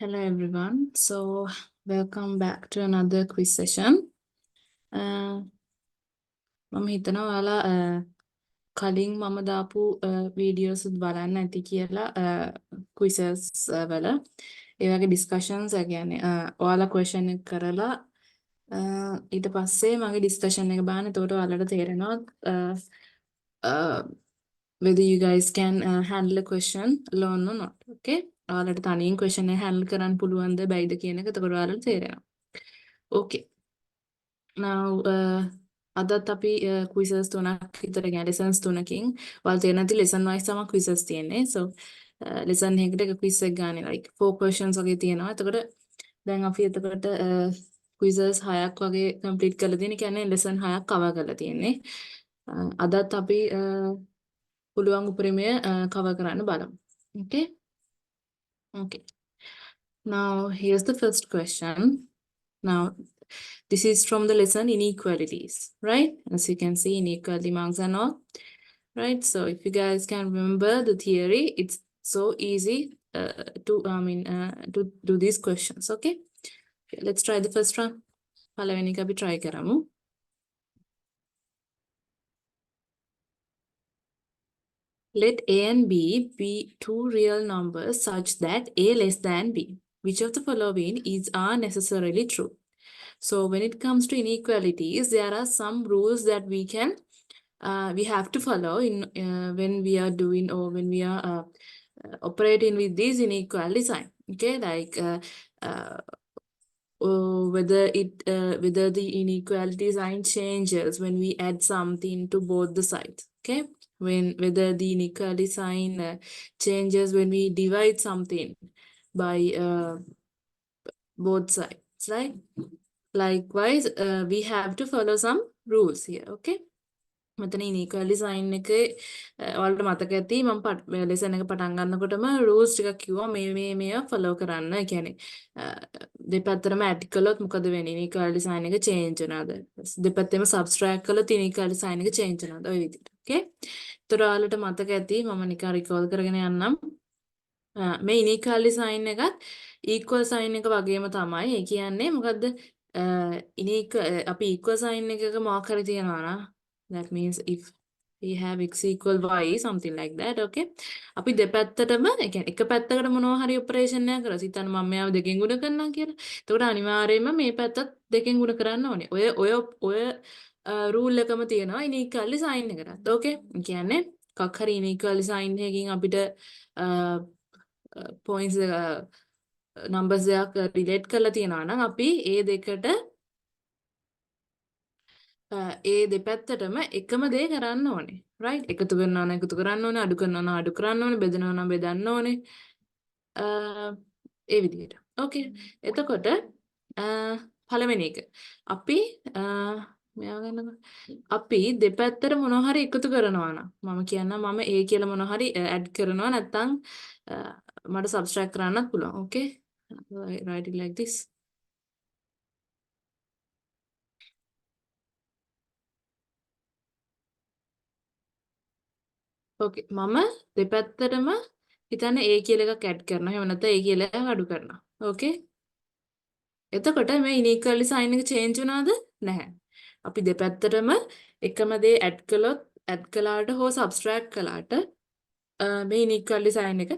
Hello everyone. So welcome back to another quiz session. මම හිතනවා ඔයාලා කලින් මම දාපු videos උත් බලන්න ඇති කියලා quizzes වල ඒ වගේ discussions කියන්නේ ඔයාලා question එක කරලා ඊට පස්සේ මගේ discussion එක බලන්න. එතකොට ඔයාලට තේරෙනවා whether you guys can handle a question alone or not. Okay? ඔයාලට තනියෙන් question එක handle කරන්න පුළුවන්ද බැයිද කියන එක එතකොට ඔයාලට තේරෙනවා. Okay. Now අදත් අපි quizzes තුනක් විතර ගන්න lessons තුනකින් ඔයාලා තේරෙන නැති lesson wise තමයි quizzes තියෙන්නේ. So lesson එකකට එක quiz එක ගන්න like 4 questions වගේ තියෙනවා. එතකොට දැන් අපි එතකොට quizzes 6ක් වගේ complete කරලා තියෙන. කියන්නේ lesson 6ක් cover කරලා තියෙන්නේ. අදත් අපි පුළුවන් උපරිමය cover කරන්න බලමු. Okay? Okay. Now here's the first question. Now this is from the lesson inequalities, right? As you can see, inequality marks and all, right? So if you guys can remember the theory, it's so easy to do these questions. Okay? Okay, let's try the first one. පළවෙනි එක අපි try කරමු. Let A and B be two real numbers such that A less than B. Which of the following are necessarily true? So when it comes to inequalities, there are some rules that we have to follow in when we are doing or when we are operating with these inequality sign. Okay, like whether the inequality sign changes when we add something to both the sides. Okay, whether the inequality sign changes when we divide something by both sides, right? Likewise, we have to follow some rules here. Okay. මෙතන inequality sign එකේ ඔයාලට මතක ඇති මම lesson එක පටන් ගන්නකොටම rules ටිකක් කිව්වා මේවා follow කරන්න. ඒ කියන්නේ දෙපැත්තටම add කළොත් මොකද වෙන්නේ? inequality sign එක change වෙනවද? දෙපැත්තෙම subtract කළොත් inequality sign එක change වෙනවද? ඔය විදිහට. Okay? ඒතර ඔයාලට මතක ඇති මම නිකන් recall කරගෙන යන්නම්. මේ inequality sign එකත් equal sign එක වගේම තමයි. ඒ කියන්නේ මොකද්ද? අපි equal sign එකක මොකක් හරි තියනවා නා. That means if we have x equal y something like that. Okay. අපි දෙපැත්තටම ඒ කියන්නේ එක පැත්තකට මොනවා හරි ඔපරේෂන් එකක් කරලා හිතන්න මම මෙයාව දෙකෙන් ගුණ කරනවා කියලා. එතකොට අනිවාර්යයෙන්ම මේ පැත්තත් දෙකෙන් ගුණ කරන්න ඕනේ. ඔය රූල් එකම තියෙනවා inequality sign එකකට. Okay. කියන්නේ එකක් හරි inequality sign එකකින් අපිට points numbers දෙකක් relate කරලා තියෙනවා නම් අපි ඒ දෙකට ඒ දෙපැත්තටම එකම දේ කරන්න ඕනේ. right? එකතු කරනවා නම් එකතු කරන්න ඕනේ, අඩු කරනවා නම් අඩු කරන්න ඕනේ, බෙදනවා නම් බෙදන්න ඕනේ. ඒ විදිහට. okay. එතකොට පළවෙනි එක. අපි අපි දෙපැත්තට මොනවා හරි එකතු කරනවා නම් මම කියන්නම් මම A කියලා මොනවා හරි add කරනවා නැත්නම් මට subtract කරන්නත් පුළුවන්. okay? Write it like this. okay. මම දෙපැත්තටම හිතන්න A කියලා එකක් add කරනවා. එහෙම නැත්නම් A කියලා එකක් අඩු කරනවා. okay? එතකොට මේ inequality sign එක change වෙනවද? නැහැ. අපි දෙපැත්තටම එකම දේ add කළාට හෝ subtract කළාට මේ inequality sign එක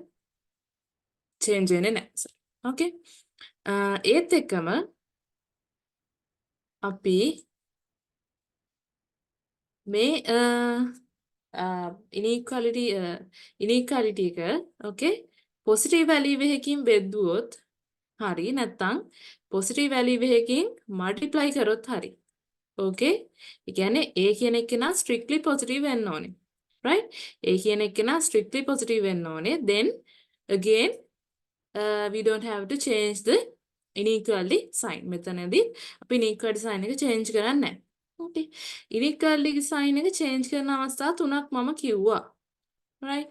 change වෙන්නේ නැහැ. okay? ඒත් එක්කම අපි මේ inequality එක okay positive value එකකින් බෙදුවොත් හරි නැත්නම් positive value එකකින් multiply කරොත් හරි. okay? ඒ කියන්නේ A කියන එක නා strictly positive වෙන්න ඕනේ. right? A කියන එක නා strictly positive වෙන්න ඕනේ. Then again we don't have to change the inequality sign. මෙතනදී අපි inequality sign එක change කරන්නේ නැහැ. okay? inequality sign එක change කරන අවස්ථා තුනක් මම කිව්වා. right?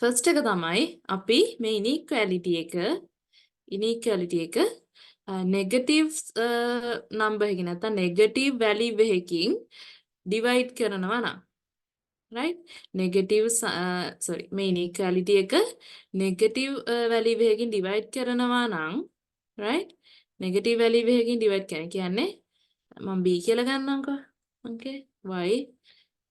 first එක තමයි අපි මේ inequality එක negative number එකකින් නැත්නම් negative value එකකින් divide කරනවා නම් right? Negative sorry මේ inequality එක negative value එකකින් divide කරනවා නම් right? negative value එකකින් divide කරන කියන්නේ මම b කියලා ගන්නම්කෝ. okay? y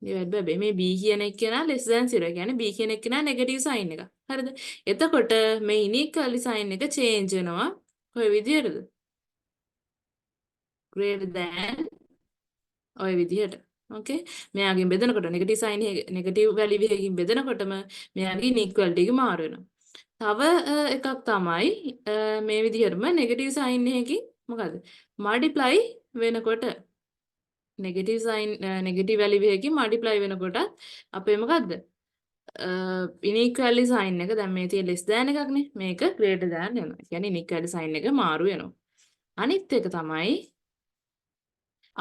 divide by b. මේ b කියන එක නා less than 0 කියන්නේ b කියන එක නා negative sign එක. හරිද? එතකොට මේ inequality sign එක change වෙනවා කොයි විදියටද? greater than ඔය විදිහට. okay? මෙයාගෙන් බෙදනකොට negative sign එක negative value එකකින් බෙදනකොටම මෙයාගේ inequality එක මාරු වෙනවා. තව එකක් තමයි මේ විදිහටම negative sign එකකින් මොකද? multiply වෙනකොට negative sign negative value එකකින් multiply වෙනකොට අපේ මොකද්ද? inequality sign එක දැන් මේ තියෙන less than එකක්නේ. මේක greater than වෙනවා. ඒ කියන්නේ inequality sign එක මාරු වෙනවා. අනිත් එක තමයි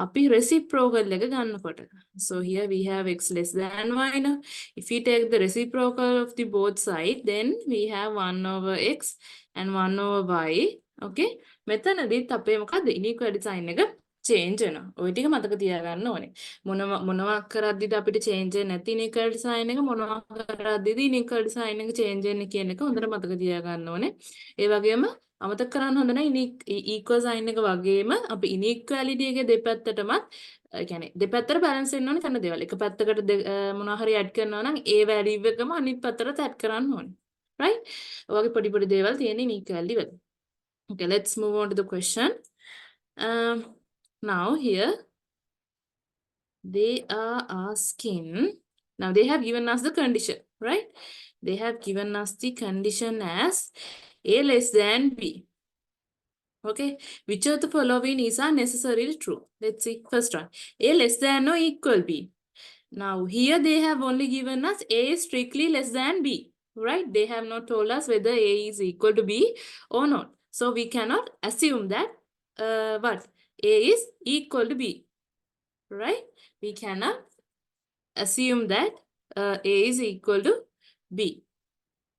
අපි reciprocal එක ගන්නකොට. So here we have x less than y now. If we take the reciprocal of the both side, then we have 1 over x and 1 over y. Okay? මෙතනදිත් අපේ මොකද්ද inequality sign එක change වෙනවා. ඔය ටික මතක තියාගන්න ඕනේ. මොනවා කරද්දිද අපිට change වෙන්නේ නැති inequality sign එක මොනවා කරද්දිද inequality sign එක change වෙන්නේ කියන එක හොඳට මතක තියාගන්න ඕනේ. ඒ වගේම අමතක කරන්න හොඳ නැහැ equal sign එක වගේම අපි inequality එකේ දෙපැත්තටම ඒ කියන්නේ දෙපැත්තට balance වෙන්න ඕනේ කරන දේවල්. එක පැත්තකට මොනවා හරි add කරනවා නම් ඒ value එකම අනිත් පැත්තට add කරන්න ඕනේ. right? ඔය වගේ පොඩි දේවල් තියෙන inequality වල. Okay, let's move on to the question. Now here they are asking, now they have given us the condition, right? They have given us the condition as a less than b. Okay, which of the following is necessarily true? Let's see. First one, a less than or equal b. Now here they have only given us a is strictly less than b, right? They have not told us whether a is equal to b or not. So we cannot assume that what a is equal to b, right? We cannot assume that a is equal to b,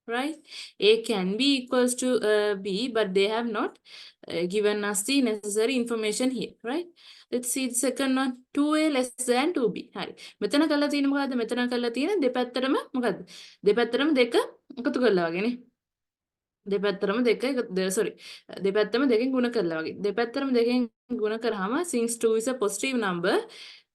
right? A can be equals to b, but they have not given us the necessary information here, right? Let's see the second one. 2a less than 2b. හරි. මෙතන කරලා තියෙන මොකද්ද? මෙතන කරලා තියෙන දෙපැත්තටම මොකද්ද? දෙපැත්තටම දෙක එකතු කරලා වගේනේ. දෙපැත්තටම දෙක sorry. දෙපැත්තම දෙකෙන් ගුණ කරලා වගේ. දෙපැත්තටම දෙකෙන් ගුණ කරාම since 2 is a positive number,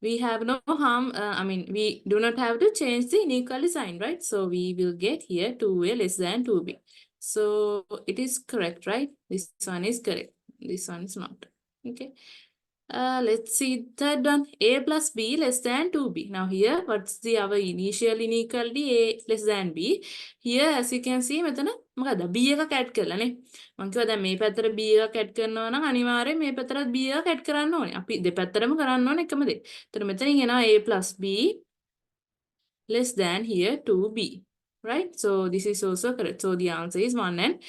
we have no harm, I mean, we do not have to change the inequality sign, right? So we will get here 2a less than 2b. So it is correct, right? This one is correct. This one is not. Okay. Let's see third one. A plus b less than 2b. Now here, what's the our initial inequality? A less than b. Here, as you can see, මෙතන මොකද b එකක් add කරලානේ. මම කිව්වා දැන් මේ පැත්තට b එකක් add කරනවා නම් අනිවාර්යයෙන් මේ පැත්තට b එකක් add කරන්න ඕනේ. අපි දෙපැත්තටම කරන්න ඕනේ එකම දේ. එතන මෙතනින් එනවා a plus b less than here 2b. Right? So this is also correct. So the answer is 1 and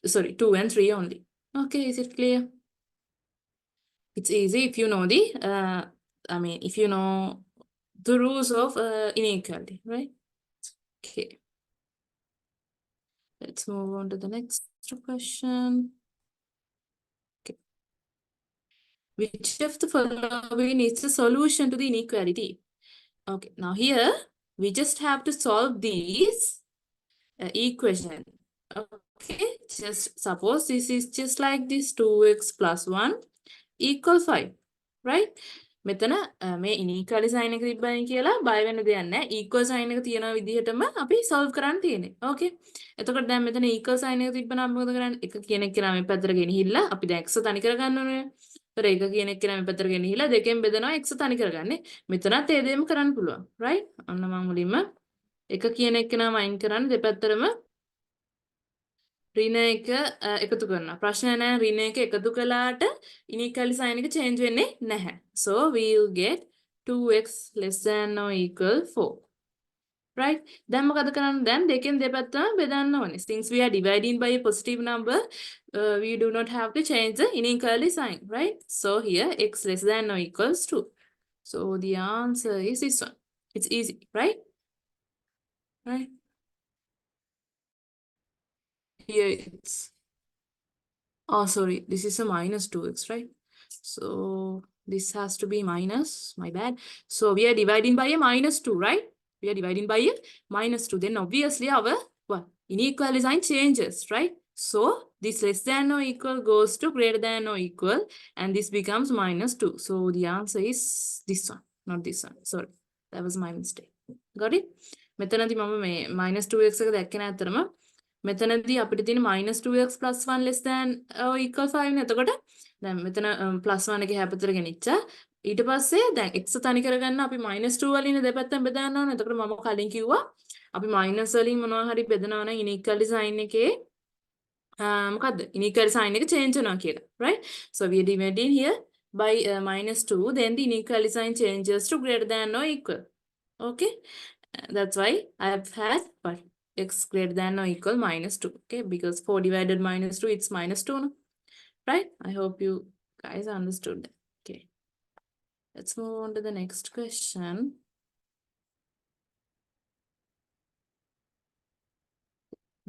2 and 3 only. Okay, is it clear? It's easy if you know the, I mean, if you know the rules of inequality, right? Okay. Let's move on to the next question. Okay. Which of the following is the solution to the inequality? Okay, now here we just have to solve these equation. Okay, just suppose this is just like this 2x plus 1 equal 5, right? මෙතන මේ inequality sign එක තිබ්බයි කියලා බය වෙන්න දෙයක් නැහැ. equal sign එක තියෙන විදිහටම අපි solve කරන්න තියෙන්නේ. okay? එතකොට දැන් මෙතන equal sign එක තිබ්බනම් මොකද කරන්නේ? එක කියන එක කියලා මේ පැත්තට ගෙනහිල්ලා අපි දැන් x තනි කරගන්න ඕනේ. ඒතර එක කියන එක කියලා මේ පැත්තට ගෙනහිල්ලා දෙකෙන් බෙදනවා x තනි කරගන්නේ. මෙතනත් ඒ දෙයම කරන්න පුළුවන්. right? අන්න මම මුලින්ම එක කියන එක නම අයින් කරන්න දෙපැත්තටම ඍණ එක එකතු කරනවා. ප්‍රශ්න නැහැ ඍණ එක එකතු කළාට inequality sign එක change වෙන්නේ නැහැ. So we will get 2x less than or equal 4. Right? දැන් මොකද කරන්නේ? දැන් දෙකෙන් දෙපැත්තම බෙදන්න ඕනේ. Since we are dividing by a positive number, we do not have to change the inequality sign, right? So here x less than or equals 2. So the answer is this one. It's easy, right? Right? Here it's, oh sorry, this is a minus 2x, right? So this has to be minus, my bad. So we are dividing by a minus 2, right? We are dividing by a -2. Then obviously our what? Inequality sign changes, right? So this less than or equal goes to greater than or equal, and this becomes -2. So the answer is this one, not this one. Sorry, that was my mistake. Got it? මෙතනදී මම මේ -2x එක දැක්කේ නැහැ අතරම. මෙතනදී අපිට තියෙන -2x plus 1 less than or equal 5 නේ. එතකොට දැන් මෙතන +1 එකේ හැපතර ගෙනිච්චා. ඊට පස්සේ දැන් x තනි කරගන්න අපි -2 වලින් දෙපැත්තෙන් බෙදන්න ඕනේ. එතකොට මම කලින් කිව්වා අපි මයිනස් වලින් මොනවා හරි බෙදනවා නම් inequality sign එකේ මොකද්ද inequality sign එක change වෙනවා කියලා, right? So we are dividing here by -2, then the inequality sign changes to greater than or equal. Okay, that's why I have had what x greater than or equal -2. Okay, because 4 divided -2 it's -2, no? Right? I hope you guys understood that. Okay, let's move on to the next question.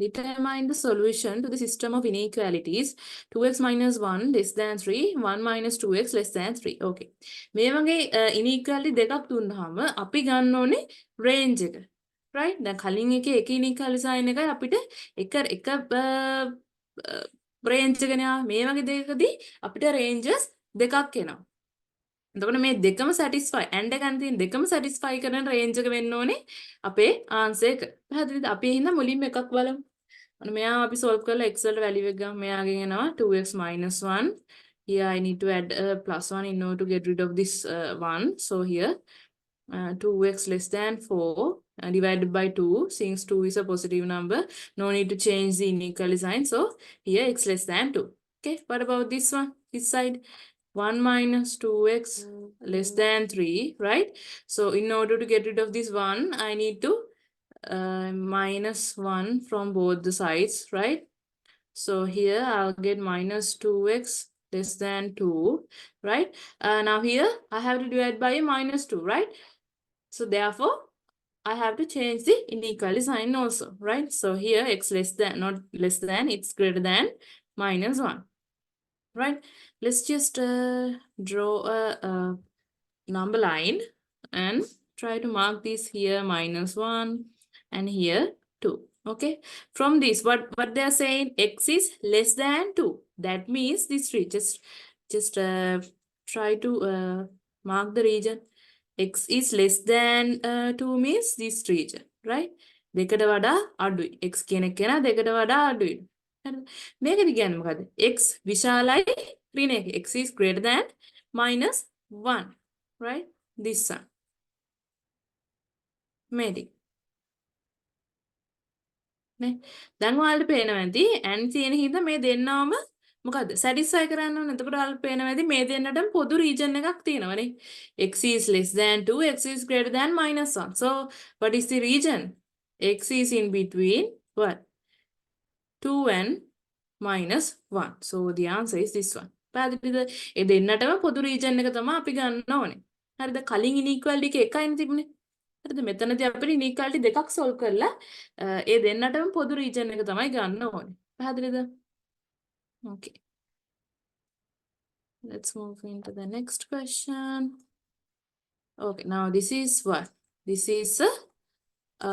Determine the solution to the system of inequalities 2x minus 1 less than 3, 1 minus 2x less than 3. Okay. මේ වගේ inequality දෙකක් දුන්නාම අපි ගන්න ඕනේ range එක. Right? දැන් කලින් එකේ එක inequality sign එකයි අපිට එක range එකනේ ආ. මේ වගේ දෙකකදී අපිට ranges දෙකක් එනවා. එතකොට මේ දෙකම satisfy and එකෙන් තියෙන දෙකම satisfy කරන range එක වෙන්න ඕනේ අපේ answer එක. පැහැදිලිද? අපි හින්දා මුලින්ම එකක් බලමු. අන්න මෙයා අපි solve කරලා x වල value එක ගමු. මෙයාගෙන් එනවා 2x minus 1. Here I need to add plus 1 in order to get rid of this 1. So here 2x less than 4 divided by 2. Since 2 is a positive number, no need to change the inequality sign. So here x less than 2. Okay, what about this one? This side 1 minus 2x less than 3, right? So in order to get rid of this 1, I need to minus 1 from both the sides, right? So here I'll get minus 2x less than 2, right? Now here I have to divide by a -2, right? So therefore I have to change the inequality sign also, right? So here x less than, not less than, it's greater than -1, right? Let's just draw a number line and try to mark this here -1 and here 2. Okay, from this what they are saying, x is less than 2. That means this region, just try to mark the region. X is less than 2 means this region, right? දෙකට වඩා අඩුයි. x කියන එක නා දෙකට වඩා අඩුයි. හරිද? මේකද කියන්නේ මොකද? x විශාලයි ඍණ එක. x is greater than -1, right? This one. මේටි. නේ දැන් ඔයාලට පේනවා ඇති n තියෙන හින්දා මේ දෙන්නවම මොකද්ද satisfy කරන්න ඕනේ. එතකොට ඔයාලට පේනවා ඇති මේ දෙන්නටම පොදු region එකක් තියෙනවනේ. x is less than 2, x is greater than -1. So what is the region? x is in between what? 2 and -1. So the answer is this one. පැහැදිලිද? ඒ දෙන්නටම පොදු region එක තමයි අපි ගන්න ඕනේ. හරිද? කලින් inequality එක එකයිනේ තිබුණේ. හරිද? මෙතනදී අපිට inequality දෙකක් solve කරලා ඒ දෙන්නටම පොදු region එක තමයි ගන්න ඕනේ. පැහැදිලිද? Okay. Let's move into the next question. Okay, now this is what? This is a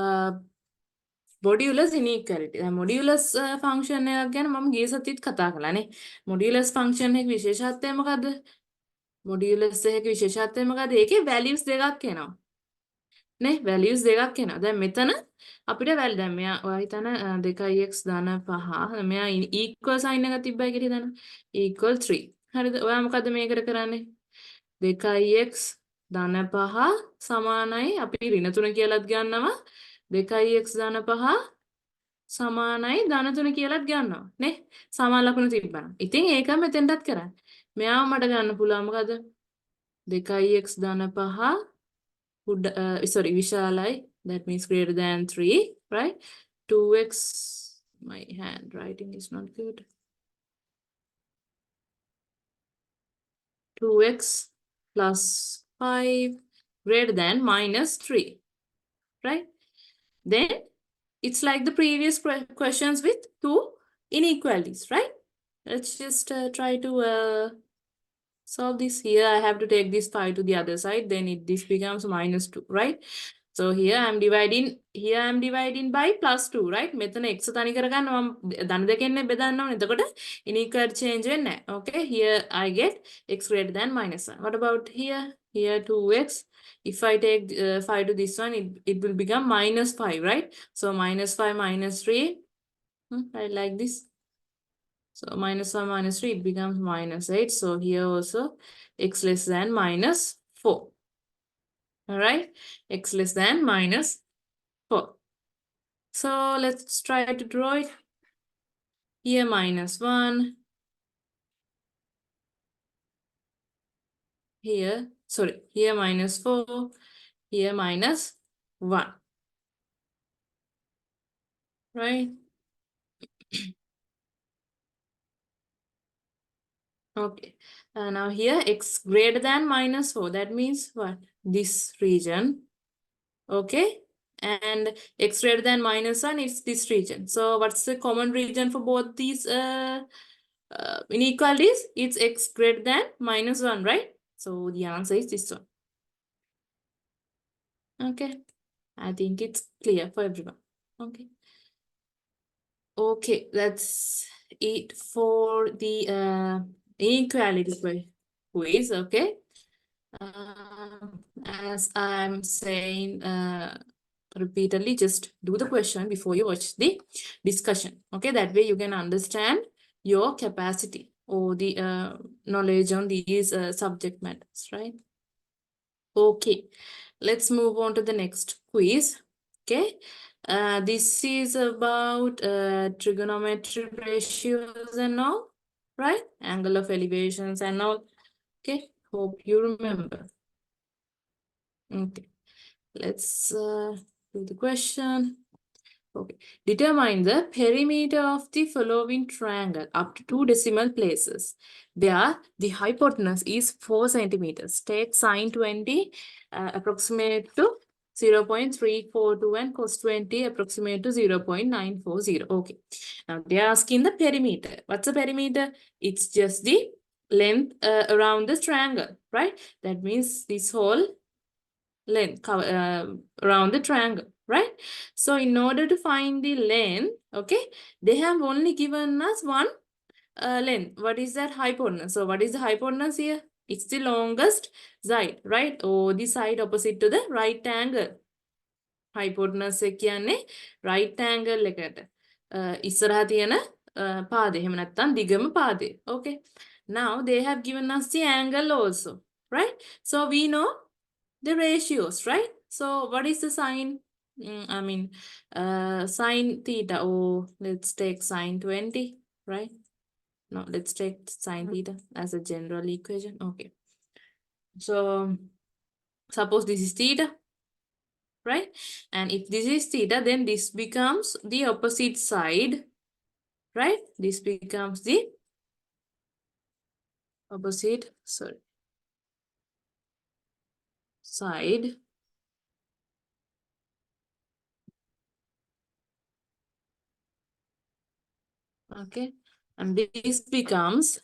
modulus inequality. The modulus function එක ගැන මම ගිය සතියේත් කතා කළානේ. modulus function එකේ විශේෂත්වය මොකද්ද? modulus එකේ විශේෂත්වය මොකද්ද? ඒකේ values දෙකක් එනවා. නේ values දෙකක් එනවා. දැන් මෙතන අපිට value දැන් මෙයා ඔයා හිතන 2x ධන 5 මෙයා equal sign එකක් තිබ්බයි කියලා හිතන්න. equal 3. හරිද? ඔයා මොකද්ද මේකට කරන්නේ? 2x ධන 5 සමානයි අපි ඍණ 3 කියලාත් ගන්නවා. 2x ධන 5 සමානයි ධන 3 කියලාත් ගන්නවා. නේ? සමාන ලකුණු තිබ්බනම්. ඉතින් ඒක මෙතෙන්ටත් කරන්න. මෙයාව මට ගන්න පුළුවන් මොකද? 2x ධන 5 sorry, Vishalai, that means greater than 3, right? 2x, my handwriting is not good. 2x plus 5 greater than -3, right? Then it's like the previous questions with two inequalities, right? Let's just try to solve this. Here I have to take this 5 to the other side, then this becomes -2, right? So here I'm dividing by +2, right? මෙතන x තනි කරගන්න මම ධන දෙකෙන් බෙදන්න ඕනේ. එතකොට inequality change වෙන්නේ නැහැ. Okay, here I get x greater than -1. What about here? Here 2x. If I take 5 to this one, it will become -5, right? So -5 -3. I like this. So -1 -3, it becomes -8. So here also x less than -4. All right, x less than -4. So let's try to draw it. Here -1. Here, sorry, here -4. Here -1. Right? Okay. Now here x greater than -4. That means what? This region. Okay. And x greater than -1 is this region. So what's the common region for both these inequalities? It's x greater than -1, right? So the answer is this one. Okay. I think it's clear for everyone. Okay. Okay, that's it for the inequality quiz. Okay. As I'm saying repeatedly, just do the question before you watch the discussion. Okay, that way you can understand your capacity or the knowledge on these subject matters, right? Okay, let's move on to the next quiz. Okay, this is about trigonometric ratios and all, right? Angle of elevations and all. Okay, hope you remember. Okay, let's do the question. Okay, determine the perimeter of the following triangle up to 2 decimal places where the hypotenuse is 4 centimeters. Take sine 20 approximate to 0.342 and cos 20 approximate to 0.940. Okay, now they are asking the perimeter. What's the perimeter? It's just the length around the triangle, right? That means this whole length around the triangle, right? So in order to find the length, okay, they have only given us one length. What is that? Hypotenuse. So what is the hypotenuse here? It's the longest side, right? Or the side opposite to the right angle. Hypotenuse එක කියන්නේ right angle එකට ඉස්සරහා තියෙන පාදේ. එහෙම නැත්නම් දිගම පාදේ. Okay. Now they have given us the angle also, right? So we know the ratios, right? So what is the sine? Sine theta. Oh, let's take sine 20, right? No, let's take sine theta as a general equation. Okay. So suppose this is theta, right? And if this is theta, then this becomes the opposite side, right? This becomes the opposite, sorry, side. Okay. And this becomes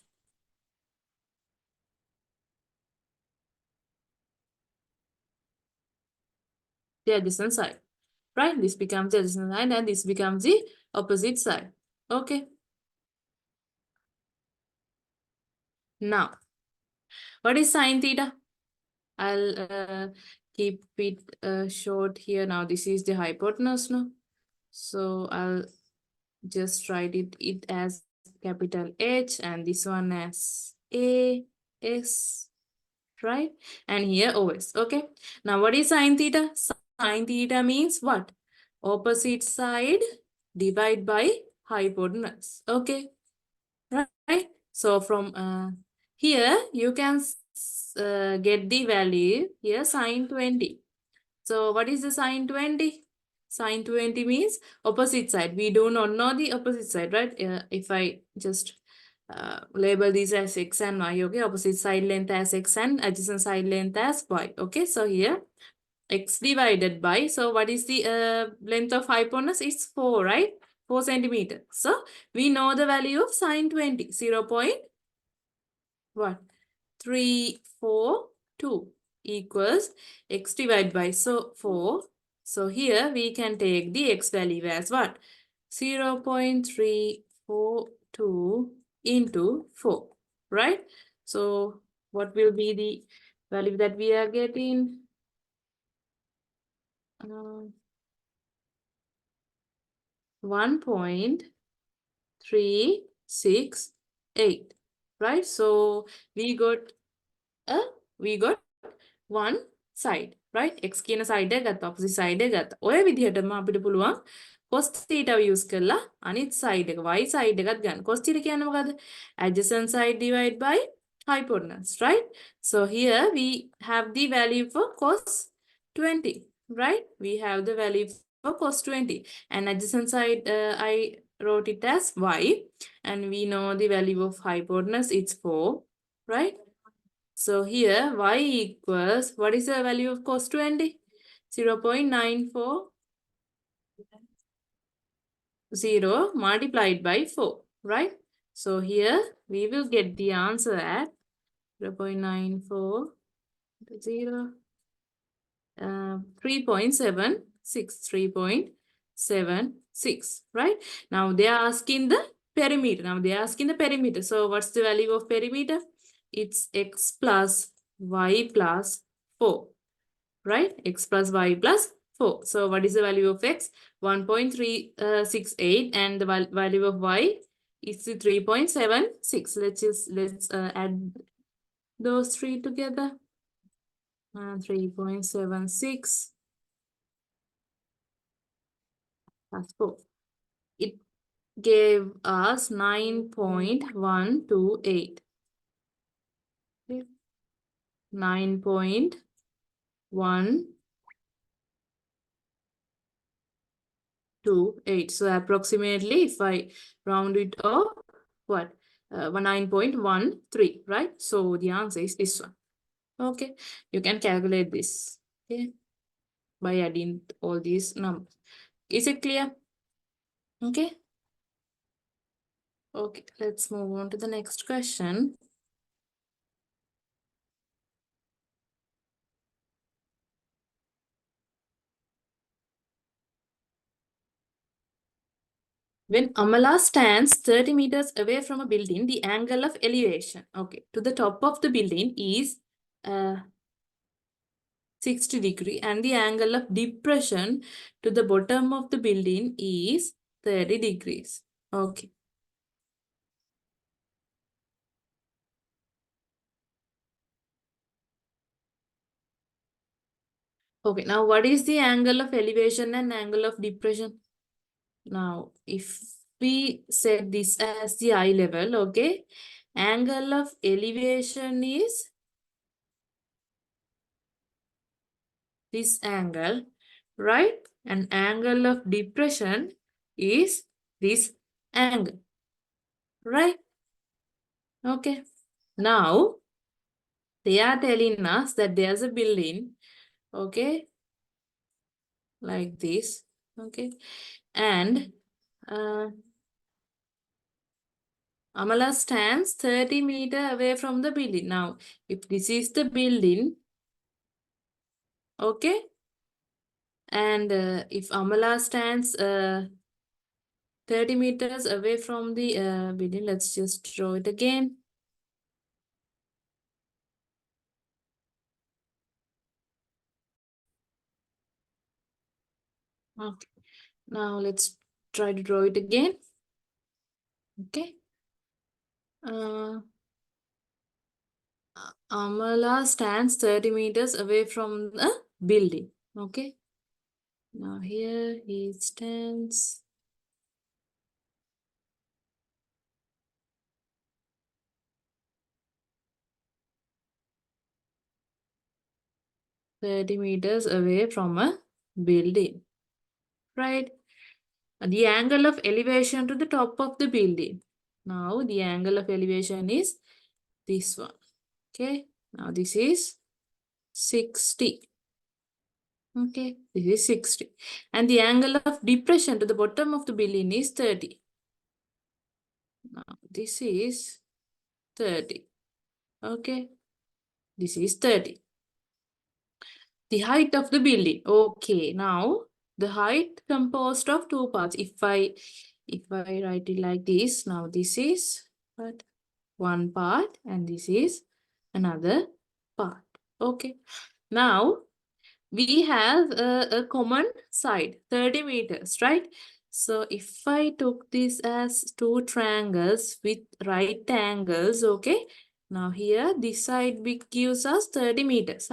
the adjacent side, right? This becomes the adjacent side and this becomes the opposite side. Okay. Now, what is sine theta? I'll keep it short here. Now, this is the hypotenuse, no? So, I'll just write it as capital H and this one as A, S, right? And here OS, okay? Now, what is sine theta? Sine theta means what? Opposite side divided by hypotenuse, okay? Right? So, from here, you can get the value here, sine 20. So, what is the sine 20? Sine 20 means opposite side. We do not know the opposite side, right? If I just label these as x and y, okay? Opposite side length as x and adjacent side length as y, okay? So, here, x divided by, so what is the length of hypotenuse? It's 4, right? 4 centimeters. So, we know the value of sine 20, 0.342 equals x divided by, so 4 So here we can take the x value as what? 0.342 into 4, right? So what will be the value that we are getting? 1.368, right? So we got one side, right? x කියන side එක ගත්තා, opposite side එක ගත්තා. ඔය විදිහටම අපිට පුළුවන් cos theta use කරලා අනිත් side එක y side එකත් ගන්න. cos theta කියන්නේ මොකද්ද? Adjacent side divided by hypotenuse, right? So here we have the value for cos 20, right? We have the value for cos 20, and adjacent side I wrote it as y, and we know the value of hypotenuse, it's 4, right? So here y equals, what is the value of cos 20? 0.940 multiplied by 4, right? So here we will get the answer at 0.940, 3.76, right? Now they are asking the perimeter. So what's the value of perimeter? It's x plus y plus 4, right? X plus y plus 4. So what is the value of x? 1.368, and the value of y is 3.76. Let's add those three together. 3.76 plus 4. It gave us 9.128. 9.128. So approximately, if I round it off, what? 9.13, right? So the answer is this one. Okay, you can calculate this, okay, by adding all these numbers. Is it clear? Okay. Okay, let's move on to the next question. When Amala stands 30 meters away from a building, the angle of elevation, okay, to the top of the building is 60 degree, and the angle of depression to the bottom of the building is 30 degrees. Okay. Okay, now what is the angle of elevation and angle of depression? Now, if we set this as the eye level, okay, angle of elevation is this angle, right? And angle of depression is this angle, right? Okay. Now, they are telling us that there's a building, okay, like this, okay, and Amala stands 30 meters away from the building. Now, if this is the building, okay, and if Amala stands 30 meters away from the building, let's just draw it again. Okay, now let's try to draw it again. Okay. Amala stands 30 meters away from the building. Okay. Now here he stands 30 meters away from a building, right? The angle of elevation to the top of the building. Now the angle of elevation is this one. Okay. Now this is 60. Okay. This is 60. And the angle of depression to the bottom of the building is 30. Now this is 30. Okay. This is 30. The height of the building. Okay, now the height composed of two parts. If I write it like this, now this is what? One part and this is another part. Okay. Now we have a common side, 30 meters, right? So if I took this as two triangles with right angles, okay? Now here, this side gives us 30 meters.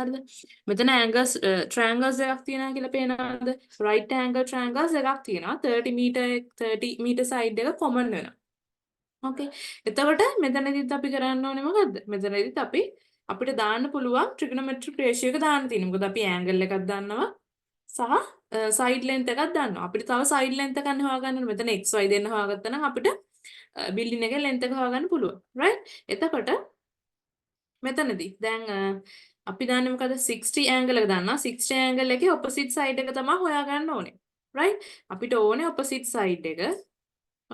මෙතන angles, triangles එකක් තියෙනවා කියලා පේනවද? Right angle triangles එකක් තියෙනවා. 30 meter side එක common වෙනවා. Okay. එතකොට මෙතනදිත් අපි කරන්න ඕනේ මොකද්ද? මෙතනදිත් අපිට දාන්න පුළුවන් trigonometric ratio එක දාන්න තියෙනවා. මොකද අපි angle එකක් දන්නවා සහ side length එකක් දන්නවා. අපිට තව side length එකක් හොයාගන්න ඕනේ. මෙතන xy දෙන්න හොයාගත්තා නම් අපිට building එකේ length එක හොයාගන්න පුළුවන්. right? එතකොට මෙතනදී දැන් අපි දන්නේ මොකද 60 angle එක දන්නවා. 60 angle එකේ opposite side එක තමයි හොයාගන්න ඕනේ. right? අපිට ඕනේ opposite side එක.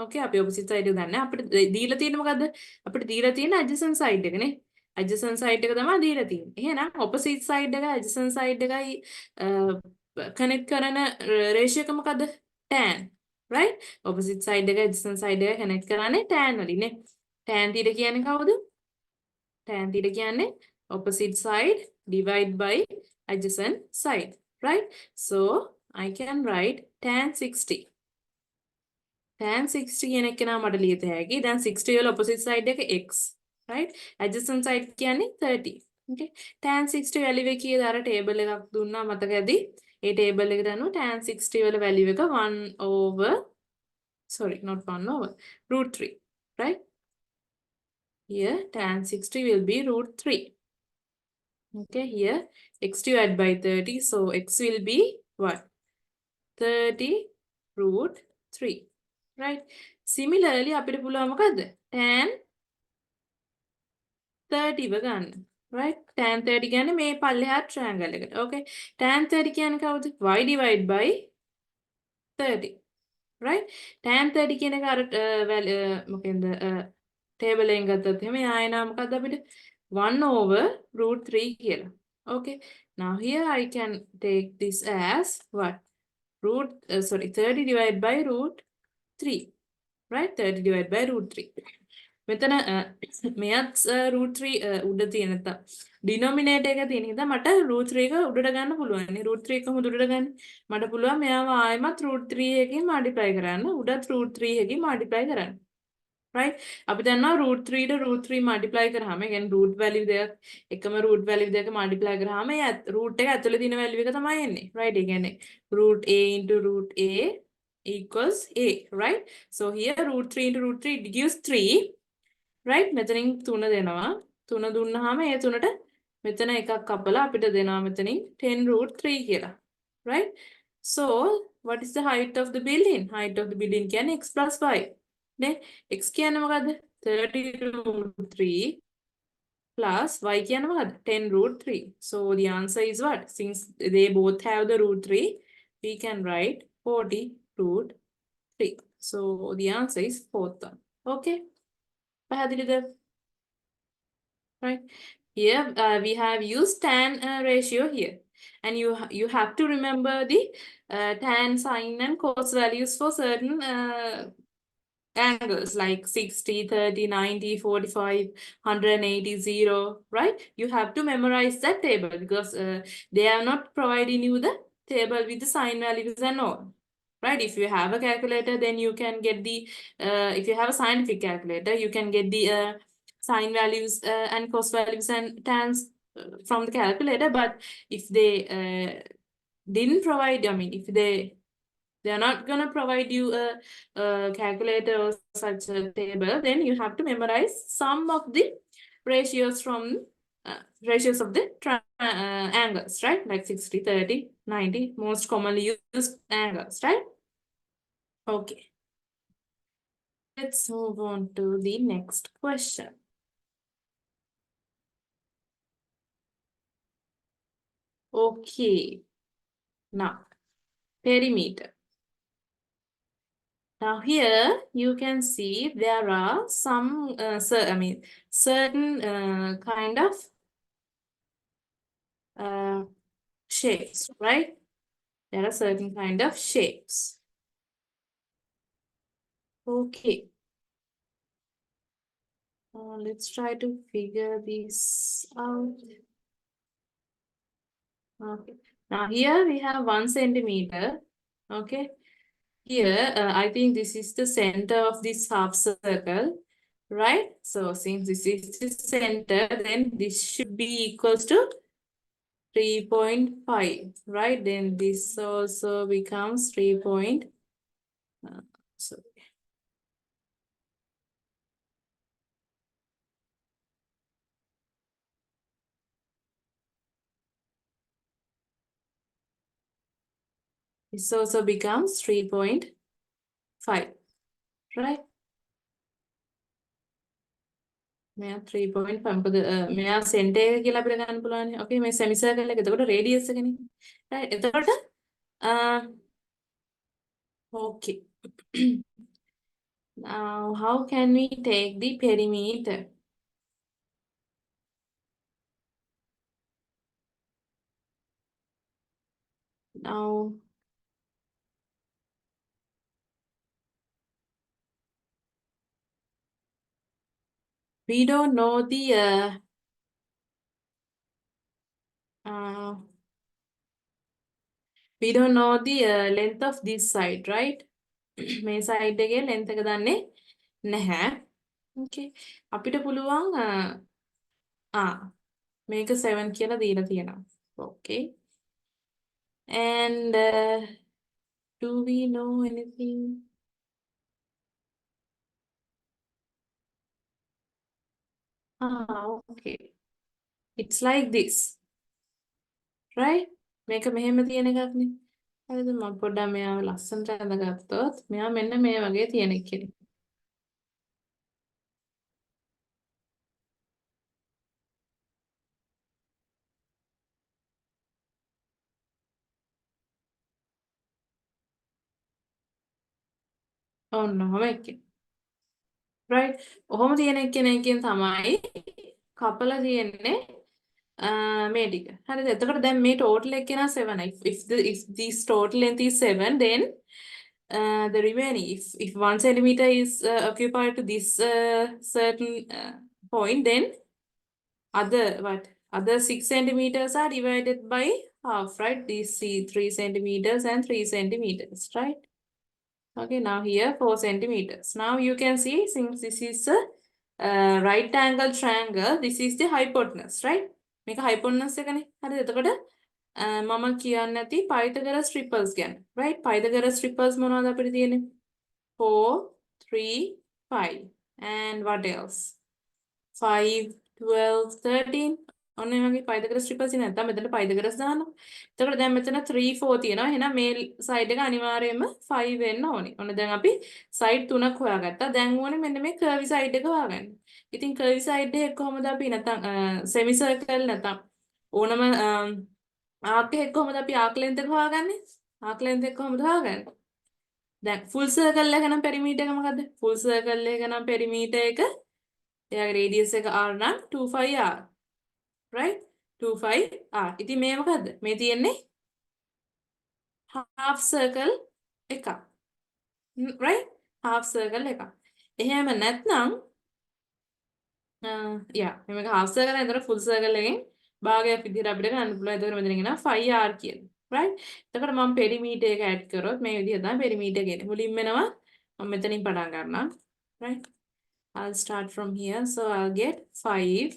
okay අපි opposite side එක දන්නේ. අපිට දීලා තියෙන්නේ මොකද්ද? අපිට දීලා තියෙන්නේ adjacent side එක නේ. adjacent side එක තමයි දීලා තියෙන්නේ. එහෙනම් opposite side එක adjacent side එකයි connect කරන ratio එක මොකද්ද? tan. right? opposite side එක adjacent side එක connect කරන්නේ tan වලින් නේ. tan theta කියන්නේ කවුද? tan theta කියන්නේ opposite side divide by adjacent side. right? So I can write tan 60. tan 60 කියන එක නම් මට ලියත හැකි. දැන් 60 වල opposite side එක x. right? adjacent side කියන්නේ 30. okay? tan 60 value එක කීයද? අර table එකක් දුන්නා මතකද? ඒ table එකට අනුව tan 60 වල value එක 1 over sorry not 1 over root 3. right? here tan 60 will be root 3. okay? here x divided by 30. so x will be what? 30 root 3. right? similarly අපිට පුළුවන් මොකද්ද? tan 30 ව ගන්න. right? tan 30 කියන්නේ මේ පල්ලෙහා triangle එකට. okay? tan 30 කියන්නේ කවුද? y divide by 30. right? tan 30 කියන එක අර මොකෙන්ද table එකෙන් ගත්තොත් එහෙම ආයෙ නා මොකද්ද අපිට 1 over root 3 කියලා. okay? now here I can take this as what? 30 divided by root 3. right? 30 divided by root 3. මෙතන මෙයත් root 3 උඩ තියෙන නැත්නම් denominator එක තියෙන හින්දා මට root 3 එක උඩට ගන්න පුළුවන් නේ. root 3 එක කොහොමද උඩට ගන්නේ? මට පුළුවන් මෙයාව ආයෙමත් root 3 එකකින් multiply කරන්න. උඩත් root 3 එකකින් multiply කරන්න. right? අපි දන්නවා root 3 ට root 3 multiply කරාම කියන්නේ root value දෙක එකම root value දෙක multiply කරාම ඒ root එක ඇතුලේ තියෙන value එක තමයි එන්නේ. right? ඒ කියන්නේ root a into root a equals a. right? so here root 3 into root 3 gives 3. right? මෙතනින් 3 දෙනවා. 3 දුන්නාම ඒ 3ට මෙතන එකක් කපලා අපිට දෙනවා මෙතනින් 10 root 3 කියලා. right? so what is the height of the building? height of the building කියන්නේ x plus 5. නේ? x කියන්නේ මොකද්ද? 30 root 3 plus y කියන්නේ මොකද්ද? 10 root 3. so the answer is what? since they both have the root 3, we can write 40 root 3. so the answer is fourth one. okay? right? Here we have used tan ratio here, and you have to remember the tan, sin, and cos values for certain angles like 60, 30, 90, 45, 180, 0. right? You have to memorize that table because they are not providing you the table with the sin values and all. right? if you have a calculator, then you can get the if you have a scientific calculator, you can get the sin values and cos values and tans from the calculator. but if they didn't provide, I mean if they are not going to provide you a calculator or such a table, then you have to memorize some of the ratios from ratios of the angles, right? like 60, 30, 90, most commonly used angles, right? okay, let's move on to the next question. okay, now perimeter. now here you can see there are some certain kind of shapes, right? There are certain kind of shapes. Okay. Let's try to figure this out. Okay. Now here we have 1 centimeter. Okay. Here, I think this is the center of this half circle, right? So since this is the center, then this should be equals to 3.5, right? Then this also becomes 3 point. So this also becomes 3.5, right? මෙයා 3.5 මොකද මෙයා centre එක කියලා අපිට ගන්න පුළුවන්. ඕකේ මේ semi circle එක. එතකොට රේඩියස් එකනේ. right? එතකොට okay. Now how can we take the perimeter? Now we don't know the we don't know the length of this side, right? මේ side එකේ length එක දන්නේ නැහැ. Okay. අපිට පුළුවන් මේක 7 කියලා දීලා තියෙනවා. Okay. And do we know anything? Okay. It's like this. Right? මේක මෙහෙම තියෙන එකක්නේ. හරිද? මම පොඩ්ඩක් මෙයාව ලස්සනට අඳගත්තොත් මෙයා මෙන්න මේ වගේ තියෙන එකනේ. ඔන්න ඔහොම එකේ. right? ඔහොම තියෙන එකකින් තමයි කපලා තියෙන්නේ මේ ටික. හරිද? එතකොට දැන් මේ total එක නා 7. If this total length is 7, then the remaining, if 1 centimeter is occupied to this certain point, then other 6 centimeters are divided by half, right? These 3 centimeters and 3 centimeters, right? Okay, now here 4 centimeters. Now you can see, since this is a right angle triangle, this is the hypotenuse, right? මේක hypotenuse එකනේ. හරිද? එතකොට මම කියන්න ඇති Pythagoras triples ගැන. right? Pythagoras triples මොනවද අපිට තියෙන්නේ? 4, 3, 5. And what else? 5, 12, 13. ඔන්න ඒ වගේ Pythagoras triples ඉන්නේ නැත්නම් මෙතන Pythagoras දානවා. එතකොට දැන් මෙතන 3, 4 තියෙනවා. එහෙනම් මේ side එක අනිවාර්යයෙන්ම 5 වෙන්න ඕනේ. ඔන්න දැන් අපි side 3ක් හොයාගත්තා. දැන් ඕනේ මෙන්න මේ curvy side එක හොයාගන්න. ඉතින් curvy side එක කොහොමද අපි නැත්නම් semi circle නැත්නම් ඕනම arc එක කොහොමද අපි arc length එක හොයාගන්නේ? arc length එක කොහොමද හොයාගන්නේ? දැන් full circle එක නම් perimeter එක මොකද්ද? full circle එක නම් perimeter එක එයාගේ radius එක r නම් 25r. right? 25r. ඉතින් මේ මොකද්ද? මේ තියෙන්නේ half circle එකක්. right? half circle එකක්. එහෙම නැත්නම් මේක half circle එකෙන් full circle එකෙන් භාගයක් විදිහට අපිට ගන්න පුළුවන්. එතකොට මෙතන කියනවා 5r කියලා. right? එතකොට මම perimeter එක add කරොත් මේ විදිහ තමයි perimeter කියන්නේ. මුලින්ම එනවා මම මෙතනින් පටන් ගන්නම්. right? I'll start from here. So I'll get 5,